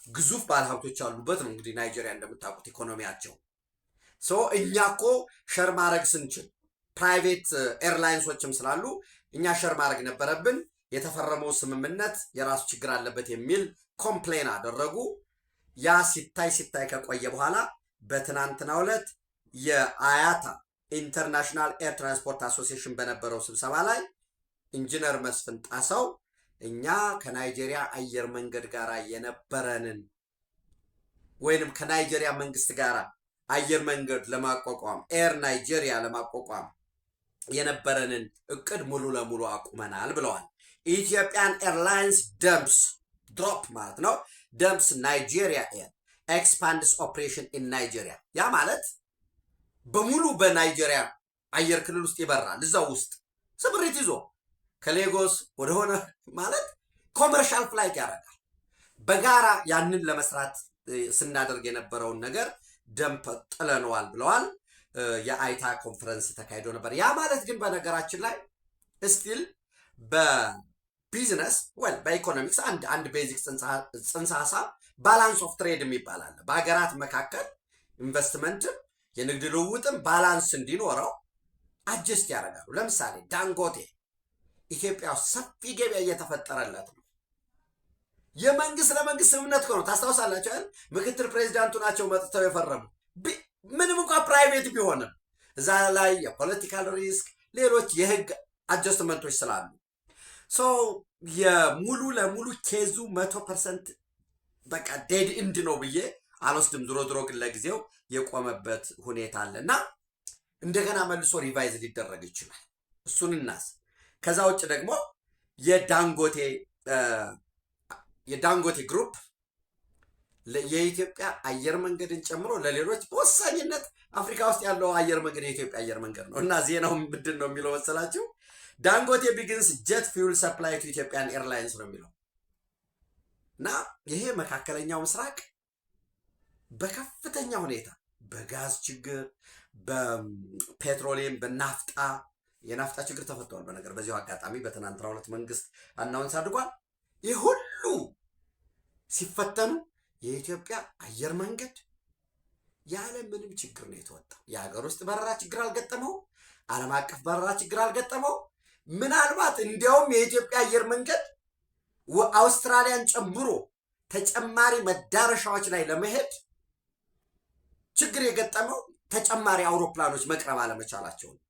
ግዙፍ ባለሀብቶች ያሉበት ነው። እንግዲህ ናይጄሪያ እንደምታውቁት ኢኮኖሚያቸው እኛ እኮ ሸር ማድረግ ስንችል ፕራይቬት ኤርላይንሶችም ስላሉ እኛ ሸር ማድረግ ነበረብን። የተፈረመው ስምምነት የራሱ ችግር አለበት የሚል ኮምፕሌን አደረጉ። ያ ሲታይ ከቆየ በኋላ በትናንትናው ዕለት የአያታ ኢንተርናሽናል ኤር ትራንስፖርት አሶሲዬሽን በነበረው ስብሰባ ላይ ኢንጂነር መስፍን ጣሰው እኛ ከናይጄሪያ አየር መንገድ ጋር የነበረንን ወይንም ከናይጄሪያ መንግስት ጋር አየር መንገድ ለማቋቋም ኤር ናይጄሪያ ለማቋቋም የነበረንን እቅድ ሙሉ ለሙሉ አቁመናል ብለዋል። ኢትዮጵያን ኤርላይንስ ደምፕስ ድሮፕ ማለት ነው ደምፕስ ናይጄሪያ ኤር ኤክስፓንድስ ኦፕሬሽን ኢን ናይጄሪያ። ያ ማለት በሙሉ በናይጄሪያ አየር ክልል ውስጥ ይበራል። እዛው ውስጥ ስምሪት ይዞ ከሌጎስ ወደሆነ ማለት ኮመርሻል ፍላይት ያደርጋል። በጋራ ያንን ለመስራት ስናደርግ የነበረውን ነገር ደምፕ ጥለነዋል ብለዋል። የአይታ ኮንፈረንስ ተካሂዶ ነበር። ያ ማለት ግን በነገራችን ላይ ስቲል በቢዝነስ በኢኮኖሚክስ አንድ ቤዚክ ጽንሰ ሀሳብ ባላንስ ኦፍ ትሬድ የሚባል አለ። በሀገራት መካከል ኢንቨስትመንትም የንግድ ልውውጥም ባላንስ እንዲኖረው አጀስት ያደርጋሉ። ለምሳሌ ዳንጎቴ ኢትዮጵያ ውስጥ ሰፊ ገበያ እየተፈጠረለት ነው። የመንግስት ለመንግስት ስምምነት ነው። ታስታውሳላችሁ አይደል? ምክትል ፕሬዚዳንቱ ናቸው መጥተው የፈረሙ። ምንም እንኳን ፕራይቬት ቢሆንም እዛ ላይ የፖለቲካል ሪስክ ሌሎች የህግ አጀስትመንቶች ስላሉ የሙሉ ለሙሉ ኬዙ 100% በቃ ዴድ ኢንድ ነው ብዬ አልወስድም። ድሮ ግን ለጊዜው የቆመበት ሁኔታ አለና እንደገና መልሶ ሪቫይዝ ሊደረግ ይችላል። እሱን እናስ ከዛ ውጭ ደግሞ የዳንጎቴ ግሩፕ የኢትዮጵያ አየር መንገድን ጨምሮ ለሌሎች በወሳኝነት አፍሪካ ውስጥ ያለው አየር መንገድ የኢትዮጵያ አየር መንገድ ነው እና ዜናው ምንድን ነው የሚለው መሰላችሁ? ዳንጎቴ ቢግንስ ጀት ፊውል ሰፕላይ ቱ ኢትዮጵያን ኤርላይንስ ነው የሚለው እና ይሄ መካከለኛው ምስራቅ በከፍተኛ ሁኔታ በጋዝ ችግር፣ በፔትሮሊየም፣ በናፍጣ የናፍጣ ችግር ተፈቷል። በነገር በዚሁ አጋጣሚ በትናንትናው ዕለት መንግስት አናውንስ አድርጓል። ይህ ሁሉ ሲፈተኑ የኢትዮጵያ አየር መንገድ ያለ ምንም ችግር ነው የተወጣው። የሀገር ውስጥ በረራ ችግር አልገጠመው፣ ዓለም አቀፍ በረራ ችግር አልገጠመው። ምናልባት እንዲያውም የኢትዮጵያ አየር መንገድ አውስትራሊያን ጨምሮ ተጨማሪ መዳረሻዎች ላይ ለመሄድ ችግር የገጠመው ተጨማሪ አውሮፕላኖች መቅረብ አለመቻላቸው ነው።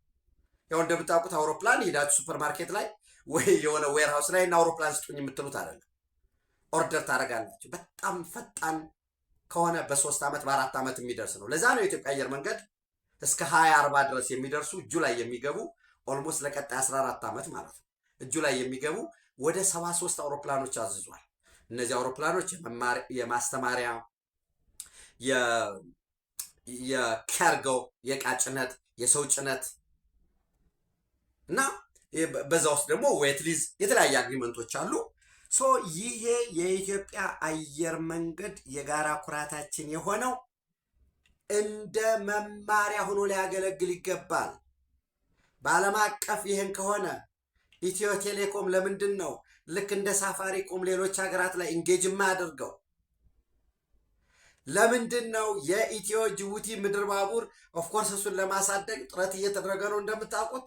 ያው እንደምታውቁት አውሮፕላን ሄዳችሁ ሱፐርማርኬት ላይ ወይ የሆነ ዌርሃውስ ላይ እና አውሮፕላን ስጡኝ የምትሉት አይደለም። ኦርደር ታደርጋላችሁ። በጣም ፈጣን ከሆነ በ3 ዓመት በ4 ዓመት የሚደርስ ነው። ለዛ ነው የኢትዮጵያ አየር መንገድ እስከ 2040 ድረስ የሚደርሱ እጁ ላይ የሚገቡ ኦልሞስት ለቀጣይ 14 ዓመት ማለት ነው እጁ ላይ የሚገቡ ወደ 73 አውሮፕላኖች አዝዟል። እነዚህ አውሮፕላኖች የማስተማሪያ የካርጎ የዕቃ ጭነት፣ የሰው ጭነት እና በዛ ውስጥ ደግሞ ዌት ሊዝ የተለያየ አግሪመንቶች አሉ። ይሄ የኢትዮጵያ አየር መንገድ የጋራ ኩራታችን የሆነው እንደ መማሪያ ሆኖ ሊያገለግል ይገባል። በዓለም አቀፍ ይህን ከሆነ ኢትዮ ቴሌኮም ለምንድን ነው ልክ እንደ ሳፋሪኮም ሌሎች ሀገራት ላይ ኢንጌጅ የማያደርገው? ለምንድን ነው የኢትዮ ጅቡቲ ምድር ባቡር ኦፍኮርስ እሱን ለማሳደግ ጥረት እየተደረገ ነው እንደምታውቁት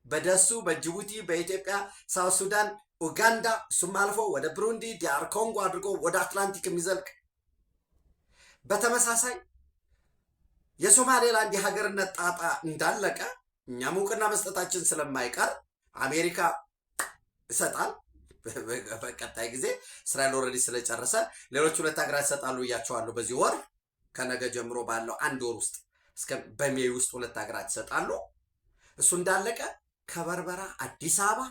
በደሱ በጅቡቲ በኢትዮጵያ ሳውት ሱዳን ኡጋንዳ እሱም አልፎ ወደ ብሩንዲ ዲአር ኮንጎ አድርጎ ወደ አትላንቲክ የሚዘልቅ በተመሳሳይ የሶማሌላንድ የሀገርነት ጣጣ እንዳለቀ እኛም እውቅና መስጠታችን ስለማይቀር አሜሪካ ይሰጣል። በቀጣይ ጊዜ እስራኤል ኦልሬዲ ስለጨረሰ ሌሎች 2 ሀገራት ይሰጣሉ እያቸዋለሁ። በዚህ ወር ከነገ ጀምሮ ባለው 1 ወር ውስጥ እስከ በሜይ ውስጥ 2 ሀገራት ይሰጣሉ። እሱ እንዳለቀ ከበርበራ አዲስ አበባ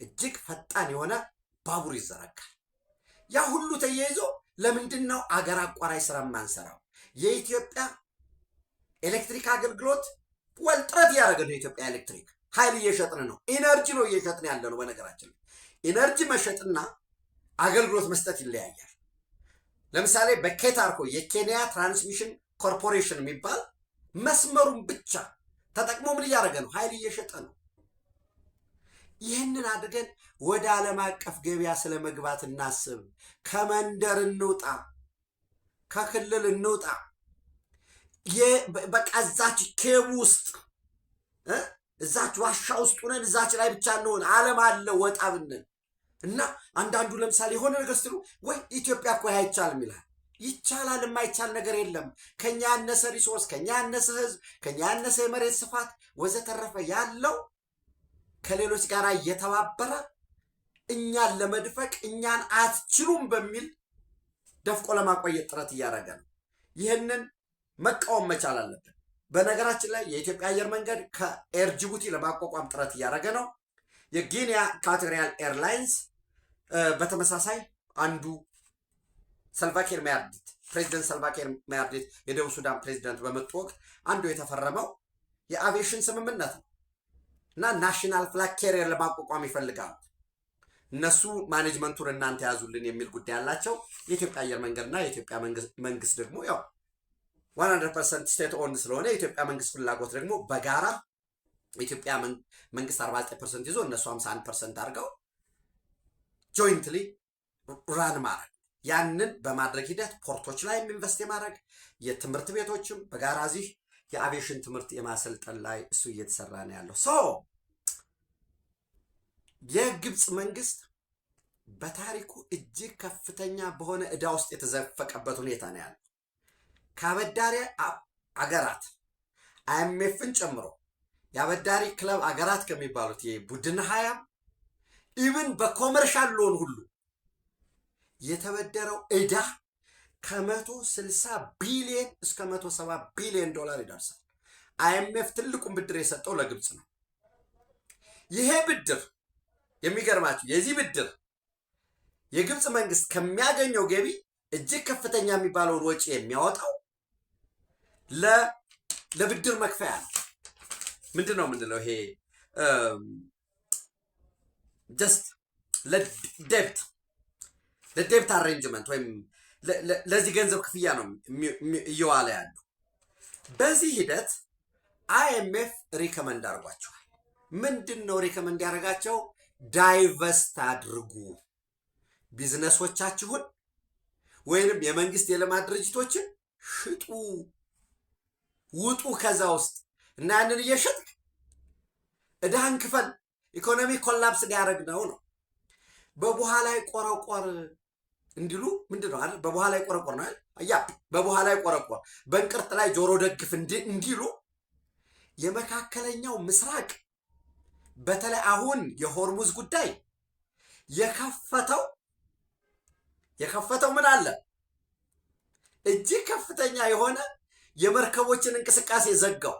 እጅግ ፈጣን የሆነ ባቡር ይዘረጋል። ያ ሁሉ ተያይዞ ለምንድን ነው አገር አቋራጭ ስራ ማንሰራው? የኢትዮጵያ ኤሌክትሪክ አገልግሎት ጥረት እያደረገ ነው። የኢትዮጵያ ኤሌክትሪክ ኃይል እየሸጥን ነው። ኢነርጂ ነው እየሸጥን ያለ ነው። በነገራችን ኢነርጂ መሸጥና አገልግሎት መስጠት ይለያያል። ለምሳሌ በኬታርኮ የኬንያ ትራንስሚሽን ኮርፖሬሽን የሚባል መስመሩን ብቻ ተጠቅሞ ምን እያደረገ ነው? ኃይል እየሸጠ ነው። ይህንን አድርገን ወደ ዓለም አቀፍ ገበያ ስለመግባት እናስብ። ከመንደር እንውጣ፣ ከክልል እንውጣ። በቃ እዛች ኬብ ውስጥ እዛች ዋሻ ውስጥ ሆነን እዛች ላይ ብቻ እንሆን። ዓለም አለ ወጣ ብንል እና አንዳንዱ ለምሳሌ የሆነ ነገር ስትሉ ወይ ኢትዮጵያ እኮ አይቻልም ይላል። ይቻላል፣ የማይቻል ነገር የለም። ከኛ ያነሰ ሪሶርስ፣ ከኛ ያነሰ ህዝብ፣ ከኛ ያነሰ የመሬት ስፋት ወዘተረፈ ያለው ከሌሎች ጋር እየተባበረ እኛን ለመድፈቅ እኛን አትችሉም በሚል ደፍቆ ለማቆየት ጥረት እያደረገ ነው። ይህንን መቃወም መቻል አለብን። በነገራችን ላይ የኢትዮጵያ አየር መንገድ ከኤር ጅቡቲ ለማቋቋም ጥረት እያደረገ ነው። የጊኒያ ኢኳቶሪያል ኤርላይንስ በተመሳሳይ አንዱ ሳልቫኪር ማያርዲት ፕሬዚደንት ሳልቫኪር ማያርዲት የደቡብ ሱዳን ፕሬዚደንት በመጡ ወቅት አንዱ የተፈረመው የአቪዬሽን ስምምነት ነው እና ናሽናል ፍላግ ካሪየር ለማቋቋም ይፈልጋሉ። እነሱ ማኔጅመንቱን እናንተ ያዙልን የሚል ጉዳይ ያላቸው፣ የኢትዮጵያ አየር መንገድና የኢትዮጵያ መንግስት ደግሞ ያው 100% ስቴት ኦንድ ስለሆነ የኢትዮጵያ መንግስት ፍላጎት ደግሞ በጋራ የኢትዮጵያ መንግስት 49% ይዞ እነሱ 51% አድርገው ጆይንትሊ ራን ማድረግ፣ ያንን በማድረግ ሂደት ፖርቶች ላይ ኢንቨስት የማድረግ የትምህርት ቤቶችም በጋራ እዚህ የአቪዬሽን ትምህርት የማሰልጠን ላይ እሱ እየተሰራ ነው ያለው። የግብፅ መንግስት በታሪኩ እጅግ ከፍተኛ በሆነ ዕዳ ውስጥ የተዘፈቀበት ሁኔታ ነው ያለው። ከአበዳሪ አገራት አይኤምኤፍን ጨምሮ የአበዳሪ ክለብ አገራት ከሚባሉት የቡድን 20 ኢቭን በኮመርሻል ሎን ሁሉ የተበደረው ዕዳ ከ160 ቢሊዮን እስከ 170 ቢሊዮን ዶላር ይደርሳል። አይኤምኤፍ ትልቁን ብድር የሰጠው ለግብፅ ነው። ይሄ ብድር የሚገርማችሁ የዚህ ብድር የግብፅ መንግስት ከሚያገኘው ገቢ እጅግ ከፍተኛ የሚባለውን ወጪ የሚያወጣው ለብድር መክፈያ ነው። ምንድን ነው የምንለው? ይሄ ጀስት ለዴብት አሬንጅመንት ወይም ለዚህ ገንዘብ ክፍያ ነው እየዋለ ያለው። በዚህ ሂደት አይኤምኤፍ ሪከመንድ አድርጓቸዋል። ምንድን ነው ሪከመንድ ያደረጋቸው? ዳይቨስት አድርጉ ቢዝነሶቻችሁን ወይንም የመንግስት የልማት ድርጅቶችን ሽጡ፣ ውጡ ከዛ ውስጥ እና ያንን እየሸጥክ ዕዳህን ክፈል። ኢኮኖሚ ኮላፕስ ሊያደርግ ነው። በቡሃ ላይ ቆረቆር እንዲሉ ምንድን ነው አይደል? በቡሃ ላይ ቆረቆር ነው አይደል? ያ በቡሃ ላይ ቆረቆር በእንቅርት ላይ ጆሮ ደግፍ እንዲሉ የመካከለኛው ምስራቅ በተለይ አሁን የሆርሙዝ ጉዳይ የከፈተው ምን አለ? እጅግ ከፍተኛ የሆነ የመርከቦችን እንቅስቃሴ ዘጋው።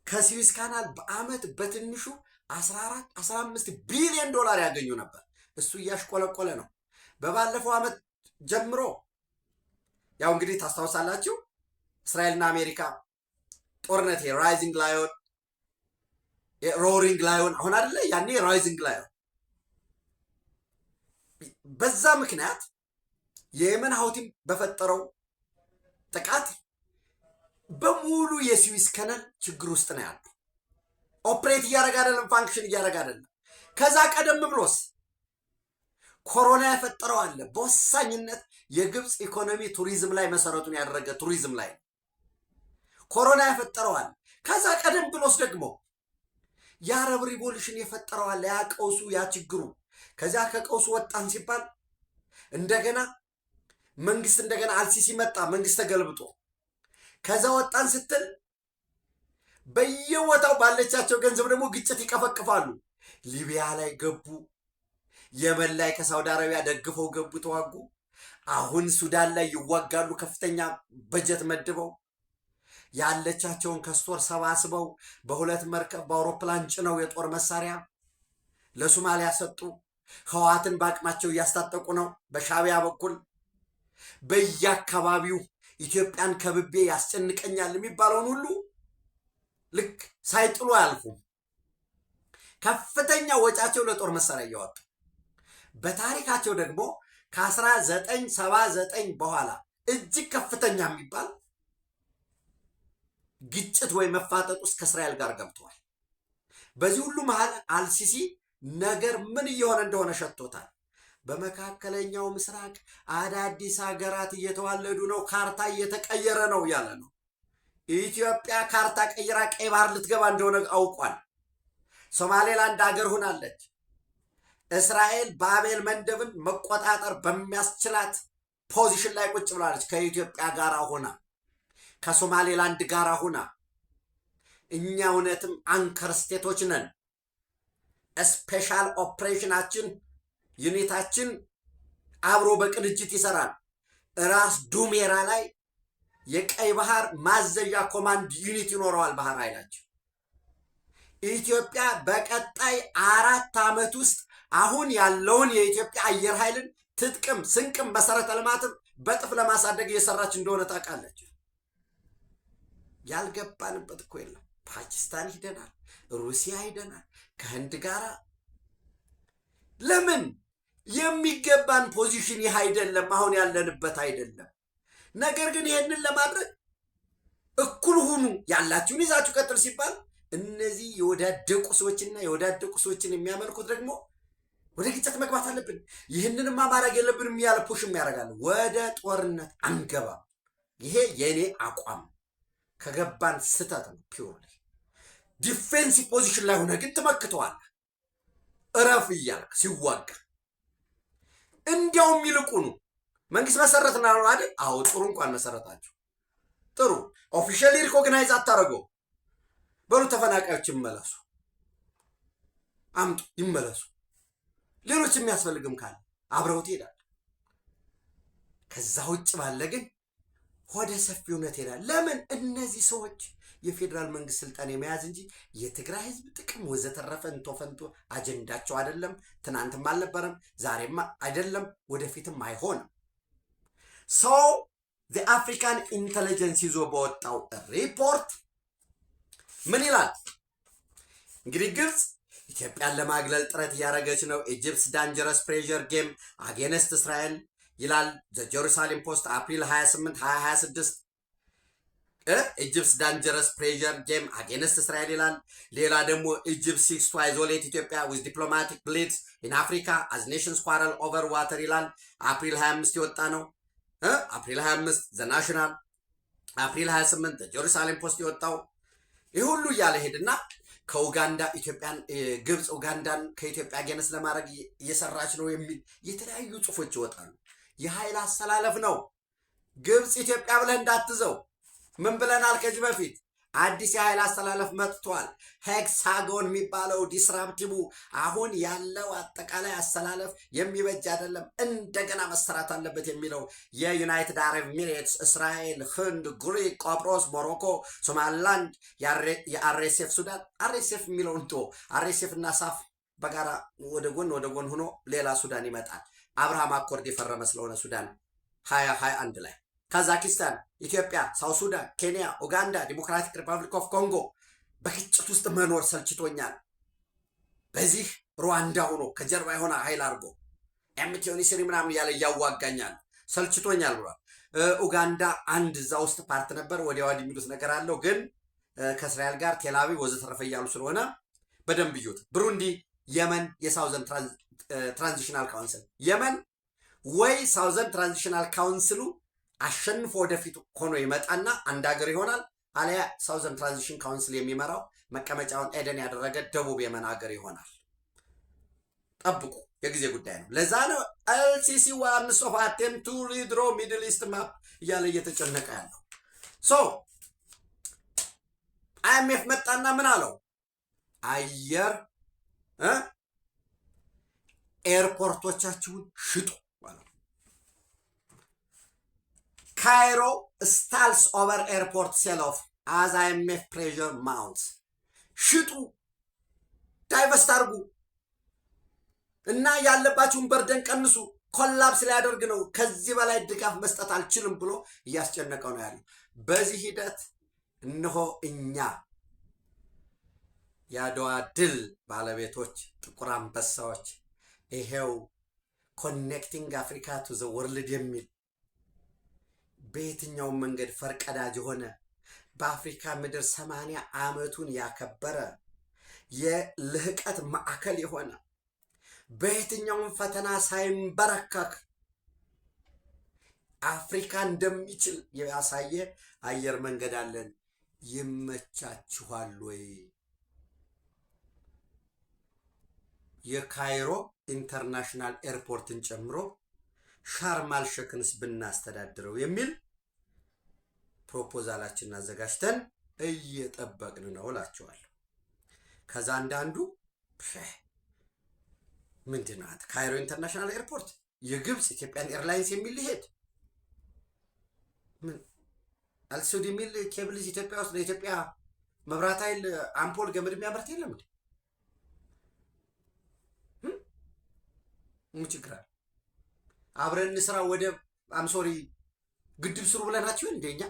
ከስዊዝ ካናል በአመት በትንሹ 14-15 ቢሊዮን ዶላር ያገኙ ነበር። እሱ እያሽቆለቆለ ነው። በባለፈው አመት ጀምሮ ያው እንግዲህ ታስታውሳላችሁ እስራኤልና አሜሪካ ጦርነት ራይዚንግ ላዮን ሮሪንግ ላዮን አሁን አይደለ ያኔ ራይዚንግ ላዮን። በዛ ምክንያት የየመን ሀውቲም በፈጠረው ጥቃት በሙሉ የስዊዝ ካናል ችግር ውስጥ ነው ያለው። ኦፕሬት እያደረገ አይደለም፣ ፋንክሽን እያደረገ አይደለም። ከዛ ቀደም ብሎስ ኮሮና የፈጠረው አለ። በወሳኝነት የግብፅ ኢኮኖሚ ቱሪዝም ላይ መሰረቱን ያደረገ ቱሪዝም ላይ ኮሮና የፈጠረው አለ። ከዛ ቀደም ብሎስ ደግሞ የአረብ ሪቮሉሽን የፈጠረው አለ። ያ ቀውሱ፣ ያ ችግሩ። ከዛ ከቀውሱ ወጣን ሲባል እንደገና መንግስት እንደገና አልሲሲ መጣ፣ መንግስት ተገልብጦ። ከዛ ወጣን ስትል በየቦታው ባለቻቸው ገንዘብ ደግሞ ግጭት ይቀፈቅፋሉ። ሊቢያ ላይ ገቡ፣ የመን ላይ ከሳውዲ አረቢያ ደግፈው ገቡ፣ ተዋጉ። አሁን ሱዳን ላይ ይዋጋሉ፣ ከፍተኛ በጀት መድበው ያለቻቸውን ከስቶር ሰባስበው በሁለት መርከብ በአውሮፕላን ጭነው የጦር መሳሪያ ለሶማሊያ ሰጡ። ህዋትን በአቅማቸው እያስታጠቁ ነው። በሻቢያ በኩል በየአካባቢው ኢትዮጵያን ከብቤ ያስጨንቀኛል የሚባለውን ሁሉ ልክ ሳይጥሉ አያልፉም። ከፍተኛ ወጫቸው ለጦር መሳሪያ እያወጡ በታሪካቸው ደግሞ ከ1979 በኋላ እጅግ ከፍተኛ የሚባል ግጭት ወይ መፋጠጥ ውስጥ ከእስራኤል ጋር ገብተዋል። በዚህ ሁሉ መሃል አልሲሲ ነገር ምን እየሆነ እንደሆነ ሸቶታል። በመካከለኛው ምስራቅ አዳዲስ ሀገራት እየተዋለዱ ነው፣ ካርታ እየተቀየረ ነው ያለ ነው። ኢትዮጵያ ካርታ ቀይራ ቀይ ባህር ልትገባ እንደሆነ አውቋል። ሶማሌላንድ ሀገር ሆናለች። እስራኤል ባቤል መንደብን መቆጣጠር በሚያስችላት ፖዚሽን ላይ ቁጭ ብላለች። ከኢትዮጵያ ጋር ሆና ከሶማሌላንድ ጋር ሆና እኛ እውነትም አንከር ስቴቶች ነን። ስፔሻል ኦፕሬሽናችን ዩኒታችን አብሮ በቅንጅት ይሰራል። ራስ ዱሜራ ላይ የቀይ ባህር ማዘዣ ኮማንድ ዩኒት ይኖረዋል ባህር ኃይላችን። ኢትዮጵያ በቀጣይ 4 ዓመት ውስጥ አሁን ያለውን የኢትዮጵያ አየር ኃይልን ትጥቅም፣ ስንቅም፣ መሰረተ ልማትም በጥፍ ለማሳደግ እየሰራች እንደሆነ ታውቃለች። ያልገባንበት እኮ የለም። ፓኪስታን ሂደናል፣ ሩሲያ ሂደናል፣ ከህንድ ጋር ለምን የሚገባን ፖዚሽን ይህ አይደለም፣ አሁን ያለንበት አይደለም። ነገር ግን ይሄንን ለማድረግ እኩል ሁኑ፣ ያላችሁን ይዛችሁ ቀጥል ሲባል እነዚህ የወዳደቁ ሰዎችና የወዳደቁ ሰዎችን የሚያመልኩት ደግሞ ወደ ግጭት መግባት አለብን፣ ይህንንማ ማድረግ የለብንም እያለ ፑሽም ያደርጋል። ወደ ጦርነት አንገባም። ይሄ የእኔ አቋም። ከገባን ስተት ነው። ፒውርሊ ዲፌንሲቭ ፖዚሽን ላይ ሆነ ግን ትመክተዋል። እረፍ እያልክ ሲዋጋ እንዲያውም ይልቁኑ መንግስት መሰረትና ነው አይደል? አዎ ጥሩ፣ እንኳን መሰረታችሁ ጥሩ። ኦፊሻሊ ሪኮግናይዝ አታረገው። በሉ ተፈናቃዮች ይመለሱ፣ አምጡ ይመለሱ። ሌሎች የሚያስፈልግም ካለ አብረውት ይሄዳል። ከዛ ውጭ ባለ ግን ወደ ሰፊ እውነት ይሄዳል። ለምን? እነዚህ ሰዎች የፌዴራል መንግስት ስልጣን የመያዝ እንጂ የትግራይ ህዝብ ጥቅም ወዘተረፈ እንቶ ፈንቶ አጀንዳቸው አይደለም። ትናንትም አልነበረም፣ ዛሬም አይደለም፣ ወደፊትም አይሆንም። ሰው የአፍሪካን ኢንተለጀንስ ይዞ በወጣው ሪፖርት ምን ይላል? እንግዲህ ግብፅ ኢትዮጵያን ለማግለል ጥረት እያደረገች ነው። ኢጅፕትስ ዳንጀረስ ፕሬዠር ጌም አጌንስት እስራኤል ይላል ዘጀሩሳሌም ፖስት አፕሪል 28 2026። ኢጅፕትስ ዳንጀረስ ፕሬዠር ጌም አጌንስት እስራኤል ይላል። ሌላ ደግሞ ኢጅፕት ሲክስ ቱ አይዞሌት ኢትዮጵያ ዊዝ ዲፕሎማቲክ ብሊድስ ኢን አፍሪካ አዝ ኔሽንስ ኳረል ኦቨር ዋተር ይላል። አፕሪል 25 የወጣ ነው። አፕሪል 25 ዘናሽናል፣ አፕሪል 28 ዘጀሩሳሌም ፖስት የወጣው። ይህ ሁሉ እያለ ሄድና ከኡጋንዳ ኢትዮጵያን ግብፅ ኡጋንዳን ከኢትዮጵያ አጌንስት ለማድረግ እየሰራች ነው የሚል የተለያዩ ጽሑፎች ይወጣሉ። የኃይል አሰላለፍ ነው። ግብፅ ኢትዮጵያ ብለህ እንዳትዘው። ምን ብለናል ከዚህ በፊት? አዲስ የኃይል አሰላለፍ መጥቷል። ሄክሳጎን የሚባለው ዲስራፕቲቭ አሁን ያለው አጠቃላይ አሰላለፍ የሚበጅ አይደለም፣ እንደገና መሰራት አለበት የሚለው የዩናይትድ አረብ ኤሚሬትስ፣ እስራኤል፣ ህንድ፣ ግሪክ፣ ቆጵሮስ፣ ሞሮኮ፣ ሶማሊላንድ፣ የአርኤስኤፍ ሱዳን። አርኤስኤፍ የሚለውን ቶ አርኤስኤፍ እና ሳፍ በጋራ ወደ ጎን ሆኖ ሌላ ሱዳን ይመጣል። አብርሃም አኮርድ የፈረመ ስለሆነ ሱዳን 2021 ላይ ካዛኪስታን፣ ኢትዮጵያ፣ ሳውት ሱዳን፣ ኬንያ፣ ኡጋንዳ፣ ዲሞክራቲክ ሪፐብሊክ ኦፍ ኮንጎ በግጭት ውስጥ መኖር ሰልችቶኛል። በዚህ ሩዋንዳ ሆኖ ከጀርባ የሆነ ኃይል አድርጎ ኤምቲዮኒስሪ ምናምን እያለ እያዋጋኛል ሰልችቶኛል ብሏል። ኡጋንዳ አንድ እዛ ውስጥ ፓርት ነበር። ወዲያ ወዲህ የሚሉት ነገር አለው፣ ግን ከእስራኤል ጋር ቴልአቪቭ ወዘተረፈ እያሉ ስለሆነ በደንብ እዩት። ብሩንዲ፣ የመን፣ የሳውዘን ትራንዚሽናል ካውንስል የመን ወይ ሳውዘን ትራንዚሽናል ካውንስሉ አሸንፎ ወደፊት ሆኖ ይመጣና አንድ ሀገር ይሆናል። አሊያ ሳውዘን ትራንዚሽን ካውንስል የሚመራው መቀመጫውን ኤደን ያደረገ ደቡብ የመን ሀገር ይሆናል። ጠብቁ፣ የጊዜ ጉዳይ ነው። ለዛ ነው ኤልሲሲ ዋንስ ኦፍ አቴም ቱ ሪድሮ ሚድል ኢስት ማፕ እያለ እየተጨነቀ ያለው። ሶ አይኤምኤፍ መጣና ምን አለው? አየር ኤርፖርቶቻችሁን ሽጡ። ካይሮ ስታልስ ኦቨር ኤርፖርት ሴል ኦፍ አዝ አይኤምኤፍ ፕሬዠር ማውንትስ። ሽጡ፣ ዳይቨስት አድርጉ እና ያለባችሁን በርደን ቀንሱ። ኮላፕስ ሊያደርግ ነው፣ ከዚህ በላይ ድጋፍ መስጠት አልችልም ብሎ እያስጨነቀው ነው ያለው። በዚህ ሂደት እነሆ እኛ የአድዋ ድል ባለቤቶች ጥቁር አንበሳዎች ይሄው ኮኔክቲንግ አፍሪካ ቱ ዘ ወርልድ የሚል በየትኛውም መንገድ ፈርቀዳጅ የሆነ በአፍሪካ ምድር 80 ዓመቱን ያከበረ የልህቀት ማዕከል የሆነ በየትኛውም ፈተና ሳይንበረከክ አፍሪካ እንደሚችል ያሳየ አየር መንገድ አለን። ይመቻችኋል ወይ? የካይሮ ኢንተርናሽናል ኤርፖርትን ጨምሮ ሻርም አልሼክንስ ብናስተዳድረው የሚል ፕሮፖዛላችንን አዘጋጅተን እየጠበቅን ነው እላቸዋለሁ። ከዛ አንዳንዱ ምንድን ነው ካይሮ ኢንተርናሽናል ኤርፖርት የግብፅ ኢትዮጵያን ኤርላይንስ የሚል ሊሄድ ምን አልሱድ የሚል ኬብልስ ኢትዮጵያ ውስጥ ለኢትዮጵያ መብራት ኃይል አምፖል ገመድ የሚያመርት የለም እንዴ? ምን ችግር አለ? አብረን ስራ ወደ አምሶሪ ግድብ ስሩ ብለናችሁ እንደኛ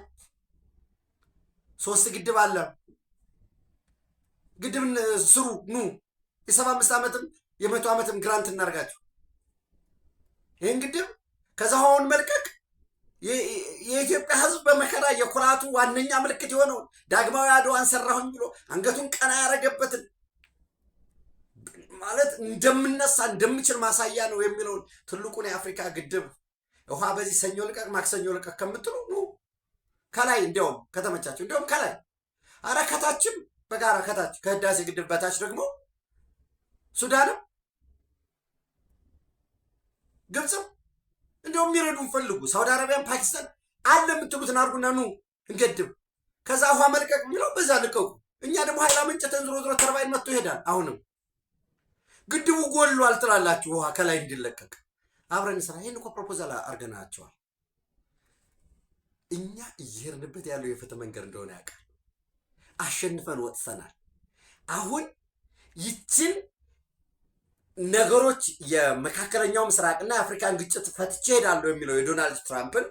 3 ግድብ አለ። ግድብ ስሩ ኑ የ75 ዓመትም የ100 ዓመትም ግራንት እናርጋችሁ። ይህን ግድብ ከዛውን መልቀቅ የኢትዮጵያ ሕዝብ በመከራ የኩራቱ ዋነኛ ምልክት የሆነውን ዳግማዊ አድዋን ሰራሁኝ ብሎ አንገቱን ቀና ያረገበትን ማለት እንደምነሳ እንደምችል ማሳያ ነው የሚለውን ትልቁን የአፍሪካ ግድብ ውሃ በዚህ ሰኞ ልቀቅ ማክሰኞ ልቀቅ ከምትሉ ኑ ከላይ እንዲያውም ከተመቻችሁ እንዲያውም ከላይ አረ ከታችም በጋራ ከታች ከህዳሴ ግድብ በታች ደግሞ ሱዳንም ግብፅም እንደውም የሚረዱን ፈልጉ። ሳውዲ አረቢያን ፓኪስታን አለ የምትሉትን አድርጉና ኑ እንገድብ። ከዛ ውሃ መልቀቅ የሚለው በዛ ልቀቁ። እኛ ደግሞ ኃይል አመንጨተን ዞሮ ዞሮ ተርባይን መጥቶ ይሄዳል። አሁንም ግድቡ ጎሏል ትላላችሁ ውሃ ከላይ እንዲለቀቅ አብረን ስራ። ይህን እኮ ፕሮፖዛል አድርገናቸዋል። እኛ እየሄድንበት ያለው የፍትህ መንገድ እንደሆነ ያውቃል። አሸንፈን ወጥተናል። አሁን ይችን ነገሮች የመካከለኛው ምስራቅና የአፍሪካን ግጭት ፈትቼ ሄዳለሁ የሚለው የዶናልድ ትራምፕን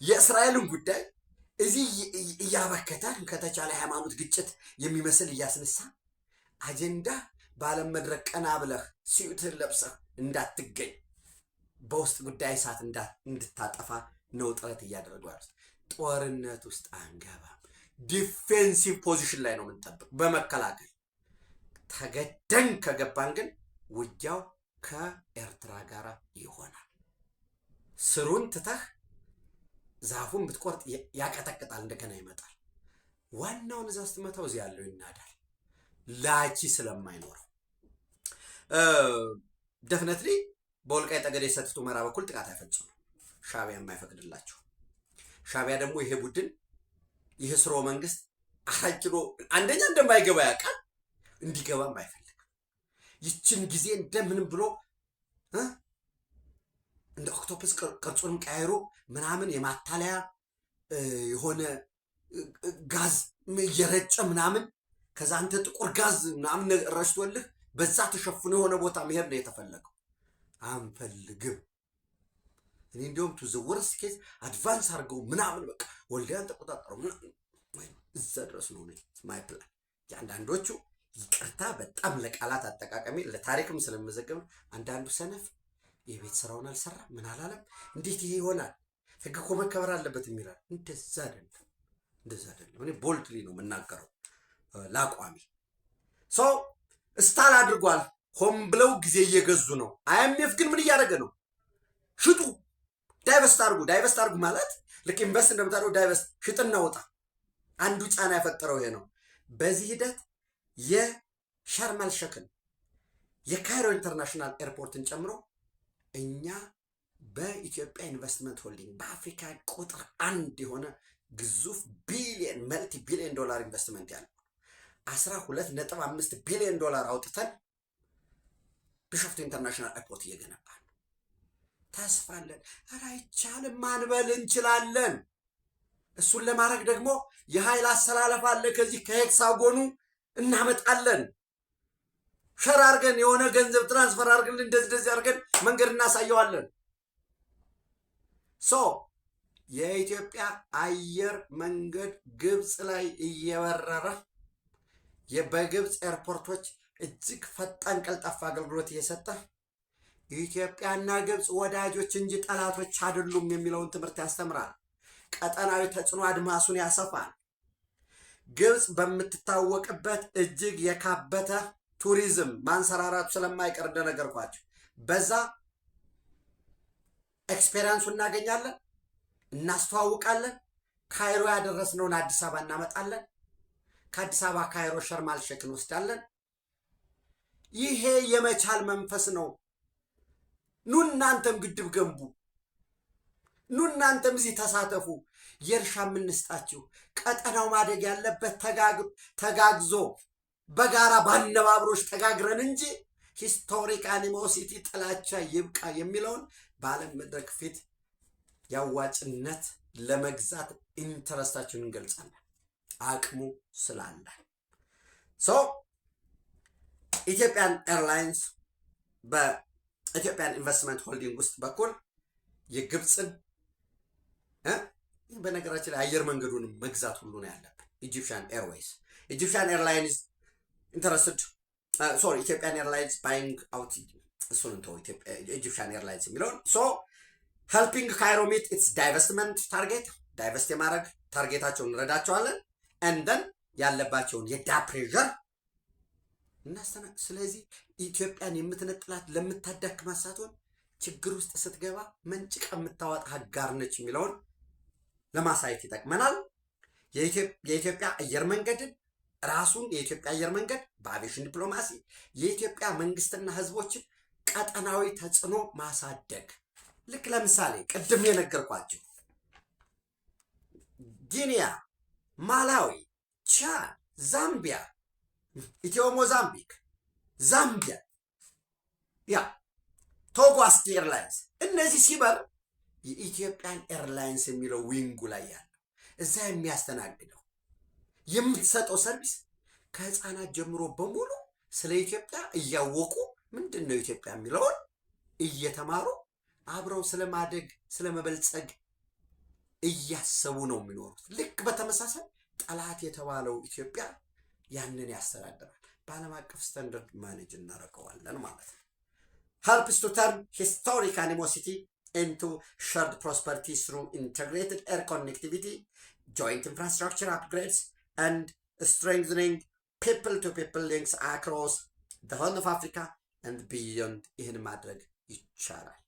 የእስራኤልን ጉዳይ እዚህ እያበከተ ከተቻለ ሃይማኖት ግጭት የሚመስል እያስነሳ አጀንዳ በዓለም መድረክ ቀና ብለህ ሲዩትህን ለብሰህ እንዳትገኝ በውስጥ ጉዳይ እሳት እንድታጠፋ ነው ጥረት እያደረጉ ያሉት። ጦርነት ውስጥ አንገባም። ዲፌንሲቭ ፖዚሽን ላይ ነው የምንጠብቅ በመከላከል ተገደን ከገባን ግን ውጊያው ከኤርትራ ጋር ይሆናል። ስሩን ትተህ ዛፉን ብትቆርጥ ያቀጠቅጣል፣ እንደገና ይመጣል። ዋናውን እዛ ስትመታው እዚህ ያለው ይናዳል፣ ላቺ ስለማይኖረው ደፍነትሊ በወልቃይት ጠገዴ ሰቲት ሁመራ በኩል ጥቃት አይፈጽሙ። ሻዕቢያ የማይፈቅድላቸው ሻዕቢያ ደግሞ ይሄ ቡድን ይሄ ስርወ መንግስት 4 ኪሎ አንደኛ እንደማይገባ ያውቃል፣ እንዲገባም አይፈልግም። ይችን ጊዜ እንደምንም ብሎ እንደ ኦክቶፐስ ቅርጹንም ቀያይሮ ምናምን የማታለያ የሆነ ጋዝ እየረጨ ምናምን ከዛ አንተ ጥቁር ጋዝ ምናምን ረሽቶልህ በዛ ተሸፍኖ የሆነ ቦታ መሄድ ነው የተፈለገው። አንፈልግም። እኔ እንዲሁም ቱ ዘ ወርስት ኬዝ አድቫንስ አድርገው ምናምን በቃ ወልዲያን ተቆጣጠሩ እዛ ድረስ ነው ማይ ፕላን። የአንዳንዶቹ ይቅርታ በጣም ለቃላት አጠቃቀሚ ለታሪክም ስለመዘገብ አንዳንዱ ሰነፍ የቤት ስራውን አልሰራ ምን አላለም፣ እንዴት ይሄ ይሆናል፣ ህግ እኮ መከበር አለበት የሚላል። እንደዛ አይደለም፣ እንደዛ አይደለም። እኔ ቦልድሊ ነው የምናገረው ላቋሚ። ሰው ስታል አድርጓል። ሆም ብለው ጊዜ እየገዙ ነው። አይኤምኤፍ ግን ምን እያደረገ ነው? ሽጡ፣ ዳይቨስት አድርጉ። ዳይቨስት አድርጉ ማለት ልክ ኢንቨስት እንደምታደርጉ ዳይቨስት ሽጥና ወጣ። አንዱ ጫና የፈጠረው ይሄ ነው። በዚህ ሂደት የሻርም አልሼክን የካይሮ ኢንተርናሽናል ኤርፖርትን ጨምሮ እኛ በኢትዮጵያ ኢንቨስትመንት ሆልዲንግ በአፍሪካ ቁጥር 1 የሆነ ግዙፍ ቢሊየን መልቲ ቢሊየን ዶላር ኢንቨስትመንት ያለው 12.5 ቢሊየን ዶላር አውጥተን ቢሾፍቱ ኢንተርናሽናል ኤርፖርት እየገነባ ነው። ተስፋለን። ኧረ አይቻልም ማንበል እንችላለን። እሱን ለማድረግ ደግሞ የኃይል አሰላለፍ አለ። ከዚህ ከሄክሳጎኑ እናመጣለን። ሸር አድርገን የሆነ ገንዘብ ትራንስፈር አድርገን እንደዚህ አድርገን መንገድ እናሳየዋለን። የኢትዮጵያ አየር መንገድ ግብፅ ላይ እየበረረ በግብፅ ኤርፖርቶች እጅግ ፈጣን ቀልጣፋ አገልግሎት እየሰጠ ኢትዮጵያና ግብፅ ወዳጆች እንጂ ጠላቶች አይደሉም የሚለውን ትምህርት ያስተምራል። ቀጠናዊ ተጽዕኖ አድማሱን ያሰፋል። ግብፅ በምትታወቅበት እጅግ የካበተ ቱሪዝም ማንሰራራቱ ስለማይቀር እንደነገርኳቸው በዛ ኤክስፔሪንሱ እናገኛለን፣ እናስተዋውቃለን። ካይሮ ያደረስነውን አዲስ አበባ እናመጣለን። ከአዲስ አበባ ካይሮ ሸርም አልሼክ እንወስዳለን። ይሄ የመቻል መንፈስ ነው። ኑ እናንተም ግድብ ገንቡ፣ ኑ እናንተም እዚህ ተሳተፉ። የእርሻ የምንስጣችሁ ቀጠናው ማደግ ያለበት ተጋግዞ በጋራ ባነባብሮች ተጋግረን እንጂ ሂስቶሪክ አኒሞሲቲ ጥላቻ ይብቃ የሚለውን በዓለም መድረክ ፊት ያዋጭነት ለመግዛት ኢንተረስታችንን እንገልጻለን፣ አቅሙ ስላለ። ኢትዮጵያን ኤርላይንስ በኢትዮጵያን ኢንቨስትመንት ሆልዲንግ ውስጥ በኩል የግብፅን በነገራችን ላይ አየር መንገዱንም መግዛት ሁሉ ነው ያለብን። ኢጂፕሽያን ኤርዌይስ ኢጂፕሽያን ኤርላይንስ ኢንተረስትድ ኢትዮጵያን ኤርላይንስ ባይንግ አውት እሱን እንተው፣ ኢጂፕሽያን ኤርላይንስ የሚለውን ሄልፒንግ ካይሮ ሚት ኢትስ ዳይቨስትመንት ታርጌት፣ ዳይቨስት የማድረግ ታርጌታቸውን እንረዳቸዋለን። እንደን ያለባቸውን የዳ ፕሬዠር እናስተና። ስለዚህ ኢትዮጵያን የምትነጥላት ለምታዳክማት ሳትሆን ችግር ውስጥ ስትገባ መንጭቃ የምታወጣ አጋር ነች የሚለውን ለማሳየት ይጠቅመናል። የኢትዮጵያ አየር መንገድን ራሱን የኢትዮጵያ አየር መንገድ በአቪዬሽን ዲፕሎማሲ የኢትዮጵያ መንግስትና ህዝቦችን ቀጠናዊ ተጽዕኖ ማሳደግ፣ ልክ ለምሳሌ ቅድም የነገርኳቸው ጊኒያ፣ ማላዊ፣ ቻድ፣ ዛምቢያ፣ ኢትዮ ሞዛምቢክ፣ ዛምቢያ፣ ቶጎ አስቲ ኤርላይንስ እነዚህ ሲበር የኢትዮጵያን ኤርላይንስ የሚለው ዊንጉ ላይ ያለው እዛ የሚያስተናግደው የምትሰጠው ሰርቪስ ከህፃናት ጀምሮ በሙሉ ስለ ኢትዮጵያ እያወቁ ምንድን ነው ኢትዮጵያ የሚለውን እየተማሩ አብረው ስለማደግ ስለመበልጸግ እያሰቡ ነው የሚኖሩት። ልክ በተመሳሳይ ጠላት የተባለው ኢትዮጵያ ያንን ያስተዳድራል። በዓለም አቀፍ ስታንዳርድ ማኔጅ እናደርገዋለን ማለት ነው። helps to turn historic animosity into shared prosperity through integrated air connectivity, joint infrastructure upgrades, and strengthening people-to-people links across the whole of Africa and beyond. ይህን ማድረግ ይቻላል፣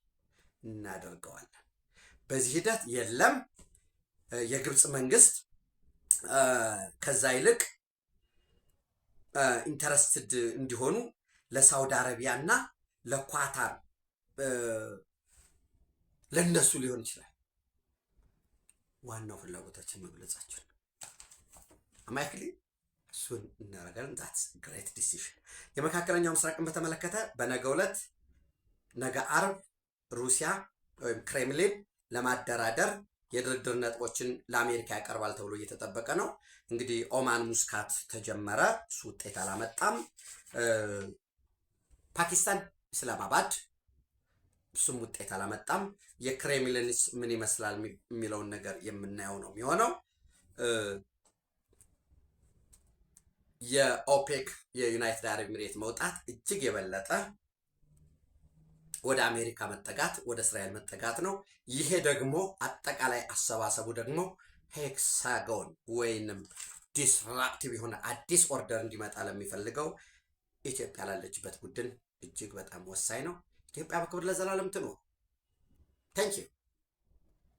እናደርገዋለን። በዚህ ሂደት የለም የግብፅ መንግስት ከዛ ይልቅ ኢንተረስትድ እንዲሆኑ ለሳውዲ አረቢያ እና ለኳታር ለነሱ ሊሆን ይችላል ዋናው ፍላጎታችን መግለጻችን። አማይክሊ እሱን እናደርጋለን። ዛትስ ግሬት ዲሲሽን። የመካከለኛው ምስራቅን በተመለከተ በነገው ዕለት ነገ አርብ ሩሲያ ወይም ክሬምሊን ለማደራደር የድርድር ነጥቦችን ለአሜሪካ ያቀርባል ተብሎ እየተጠበቀ ነው። እንግዲህ ኦማን ሙስካት ተጀመረ፣ እሱ ውጤት አላመጣም። ፓኪስታን ኢስላማባድ እሱም ውጤት አላመጣም። የክሬምሊንስ ምን ይመስላል የሚለውን ነገር የምናየው ነው የሚሆነው። የኦፔክ የዩናይትድ አረብ ኤሚሬት መውጣት እጅግ የበለጠ ወደ አሜሪካ መጠጋት፣ ወደ እስራኤል መጠጋት ነው። ይሄ ደግሞ አጠቃላይ አሰባሰቡ ደግሞ ሄክሳጎን ወይንም ዲስራፕቲቭ የሆነ አዲስ ኦርደር እንዲመጣ ለሚፈልገው ኢትዮጵያ ላለችበት ቡድን እጅግ በጣም ወሳኝ ነው። ኢትዮጵያ በክብር ለዘላለም ትኑር። ታንኪዩ